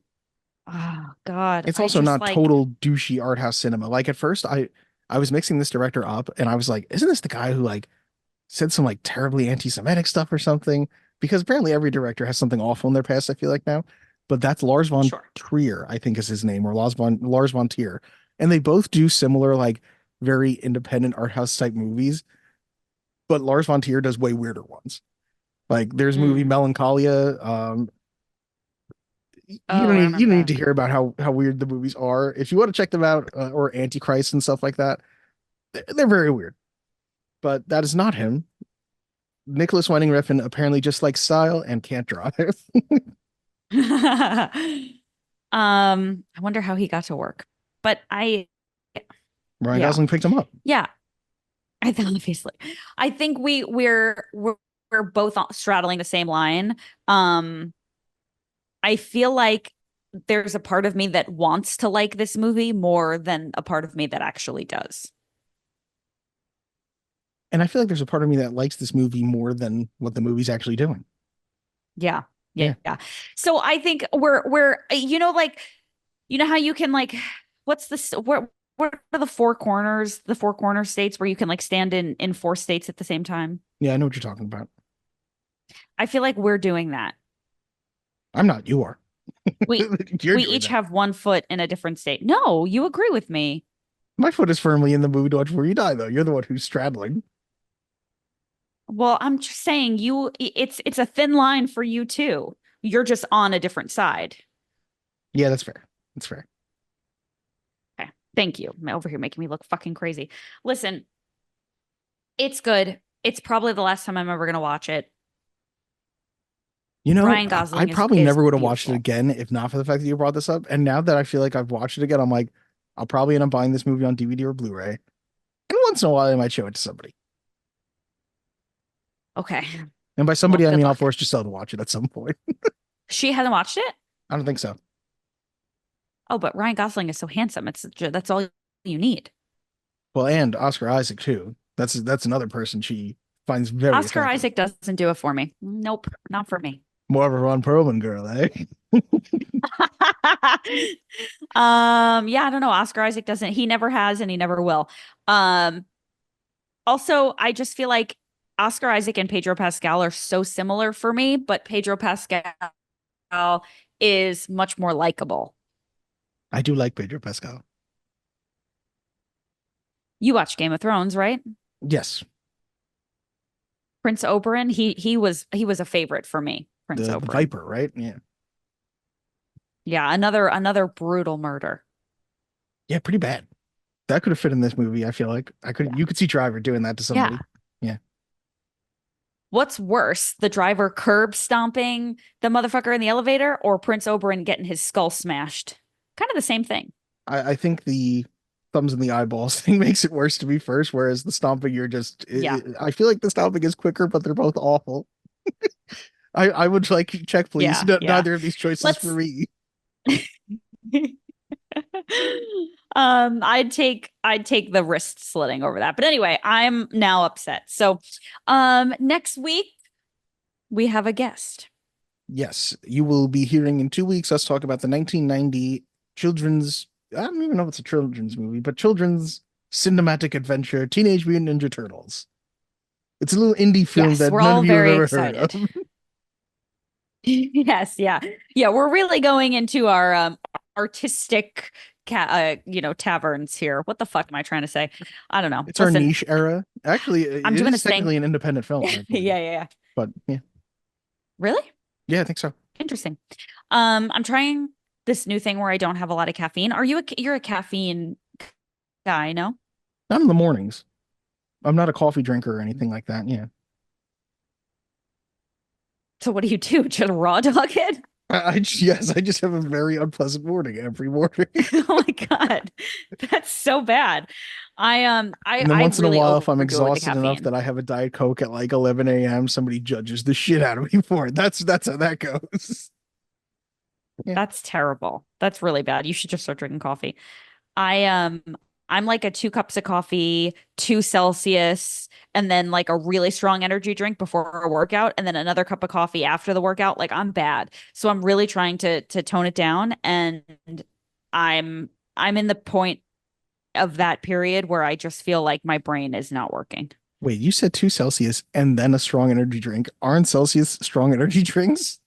God. It's also not total douchey art house cinema. Like at first I was mixing this director up and I was like, isn't this the guy who like said some like terribly anti-Semitic stuff or something? Because apparently every director has something awful in their past, I feel like now. but that's Lars von Sure. Trier, I think is his name, or Lars von Trier. And they both do similar, like very independent art house type movies, but Lars von Trier does way weirder ones. Like there's movie Melancholia. You don't need to hear about how weird the movies are. If you want to check them out, or Antichrist and stuff like that, they're very weird. But that is not him. Nicholas Winding Refn apparently just likes style and can't drive. I wonder how he got to work. But Ryan Gosling picked him up. Yeah. I think obviously. I think we're both straddling the same line. I feel like there's a part of me that wants to like this movie more than a part of me that actually does. And I feel like there's a part of me that likes this movie more than what the movie's actually doing. Yeah. So I think we're like, how you can like, what's this? What are the four corner states where you can like stand in four states at the same time? Yeah, I know what you're talking about. I feel like we're doing that. I'm not. You are. We each have one foot in a different state. No, you agree with me. My foot is firmly in the movie to watch before you die, though. You're the one who's straddling. Well, I'm just saying it's a thin line for you too. You're just on a different side. Yeah, that's fair. That's fair. Okay. Thank you. I'm over here making me look fucking crazy. Listen, it's good. It's probably the last time I'm ever going to watch it. Ryan Gosling I probably never would have watched it beautiful. again if not for the fact that you brought this up. And now that I feel like I've watched it again, I'm like, I'll probably end up buying this movie on DVD or Blu-ray. And once in a while, I might show it to somebody. Okay. And by somebody, Well, I mean good I'll luck. force Giselle to watch it at some point. She hasn't watched it? I don't think so. Oh, but Ryan Gosling is so handsome. That's all you need. Well, and Oscar Isaac too. That's another person she finds very Oscar attractive. Isaac doesn't do it for me. Nope, not for me. More of a Ron Perlman girl, eh? Yeah, I don't know. Oscar Isaac doesn't. He never has, and he never will. Also, I just feel like Oscar Isaac and Pedro Pascal are so similar for me, but Pedro Pascal is much more likable. I do like Pedro Pascal. You watch Game of Thrones, right? Yes. Prince Oberyn, he was a favorite for me. Prince The Oberyn. Viper, right? Yeah. Yeah, another brutal murder. Yeah, pretty bad. That could have fit in this movie, I feel like. You could see Driver doing that to somebody. Yeah. What's worse, the driver curb stomping the motherfucker in the elevator or Prince Oberyn getting his skull smashed? Kind of the same thing. I think the thumbs in the eyeballs thing makes it worse to be first, whereas the stomping, you're just... I feel like the stomping is quicker, but they're both awful. I would like, check, please. Neither of these choices for me. I'd take the wrist slitting over that. But anyway, I'm now upset. So next week we have a guest. Yes, you will be hearing in 2 weeks us talk about the 1990 children's, I don't even know if it's a children's movie, but children's cinematic adventure, Teenage Mutant Ninja Turtles. It's a little indie film that we're none all of you have very ever excited. heard of. Yes, yeah. We're really going into our artistic, taverns here. What the fuck am I trying to say? I don't know. It's our niche era. Actually, I'm it doing is this thing. technically an independent film. I believe. Yeah. But yeah, Really? yeah, I think so. Interesting. I'm trying this new thing where I don't have a lot of caffeine. You're a caffeine guy, no? Not in the mornings. I'm not a coffee drinker or anything like that. Yeah. So what do you do? Just raw dog it? I just have a very unpleasant morning every morning. Oh my God. That's so bad. And then once in a really while, if I'm overdo it with the exhausted enough caffeine. that I have a Diet Coke at like 11 a.m., somebody judges the shit out of me for it. That's how that goes. Yeah. That's terrible. That's really bad. You should just start drinking coffee. I'm like a 2 cups of coffee, 2 Celsius, and then like a really strong energy drink before a workout, and then another cup of coffee after the workout. Like I'm bad. So I'm really trying to tone it down. And I'm in the point of that period where I just feel like my brain is not working. Wait, you said 2 Celsius and then a strong energy drink. Aren't Celsius strong energy drinks?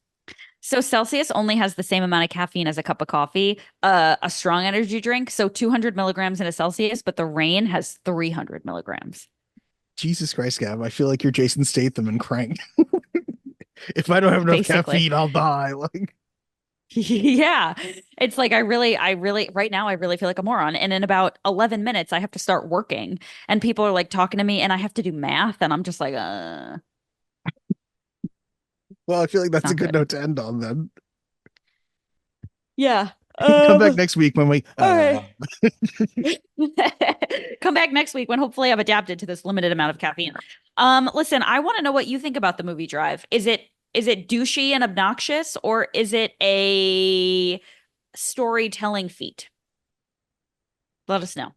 So Celsius only has the same amount of caffeine as a cup of coffee, a strong energy drink. So 200 milligrams in a Celsius, but the Reign has 300 milligrams. Jesus Christ, Gab. I feel like you're Jason Statham and Crank. If I don't have enough Basically. caffeine, I'll die. Like, Yeah. It's like right now I really feel like a moron. And in about 11 minutes, I have to start working. And people are like talking to me and I have to do math. And I'm just like, well, I feel like that's Not a good good. note to end on then. yeah. Come back next week when we all right. Come back next week when hopefully I've adapted to this limited amount of caffeine. Listen, I want to know what you think about the movie Drive. Is it douchey and obnoxious, or is it a storytelling feat? Let us know.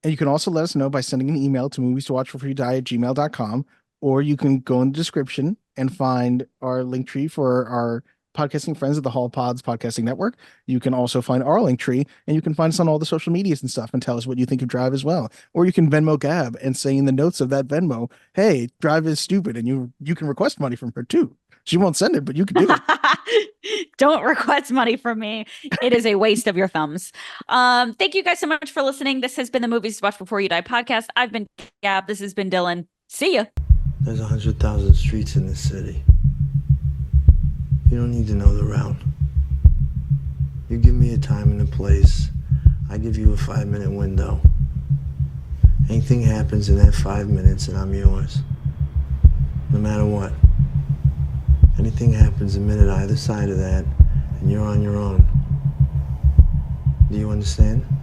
And you can also let us know by sending an email to movies2watchbeforeyoudie@gmail.com, or you can go in the description and find our link tree for our podcasting friends at the Hall Pods Podcasting Network. You can also find our link tree, and you can find us on all the social medias and stuff and tell us what you think of Drive as well. Or you can Venmo Gab and say in the notes of that Venmo, hey, Drive is stupid, and you can request money from her too. She won't send it, but you can do it. Don't request money from me. It is a waste of your thumbs. Thank you guys so much for listening. This has been the Movies to Watch Before You Die podcast. I've been Gab. This has been Dylan. See ya. There's 100,000 streets in this city. You don't need to know the route. You give me a time and a place. I give you a 5-minute window. Anything happens in that 5 minutes and I'm yours. No matter what. Anything happens a minute either side of that and you're on your own. Do you understand?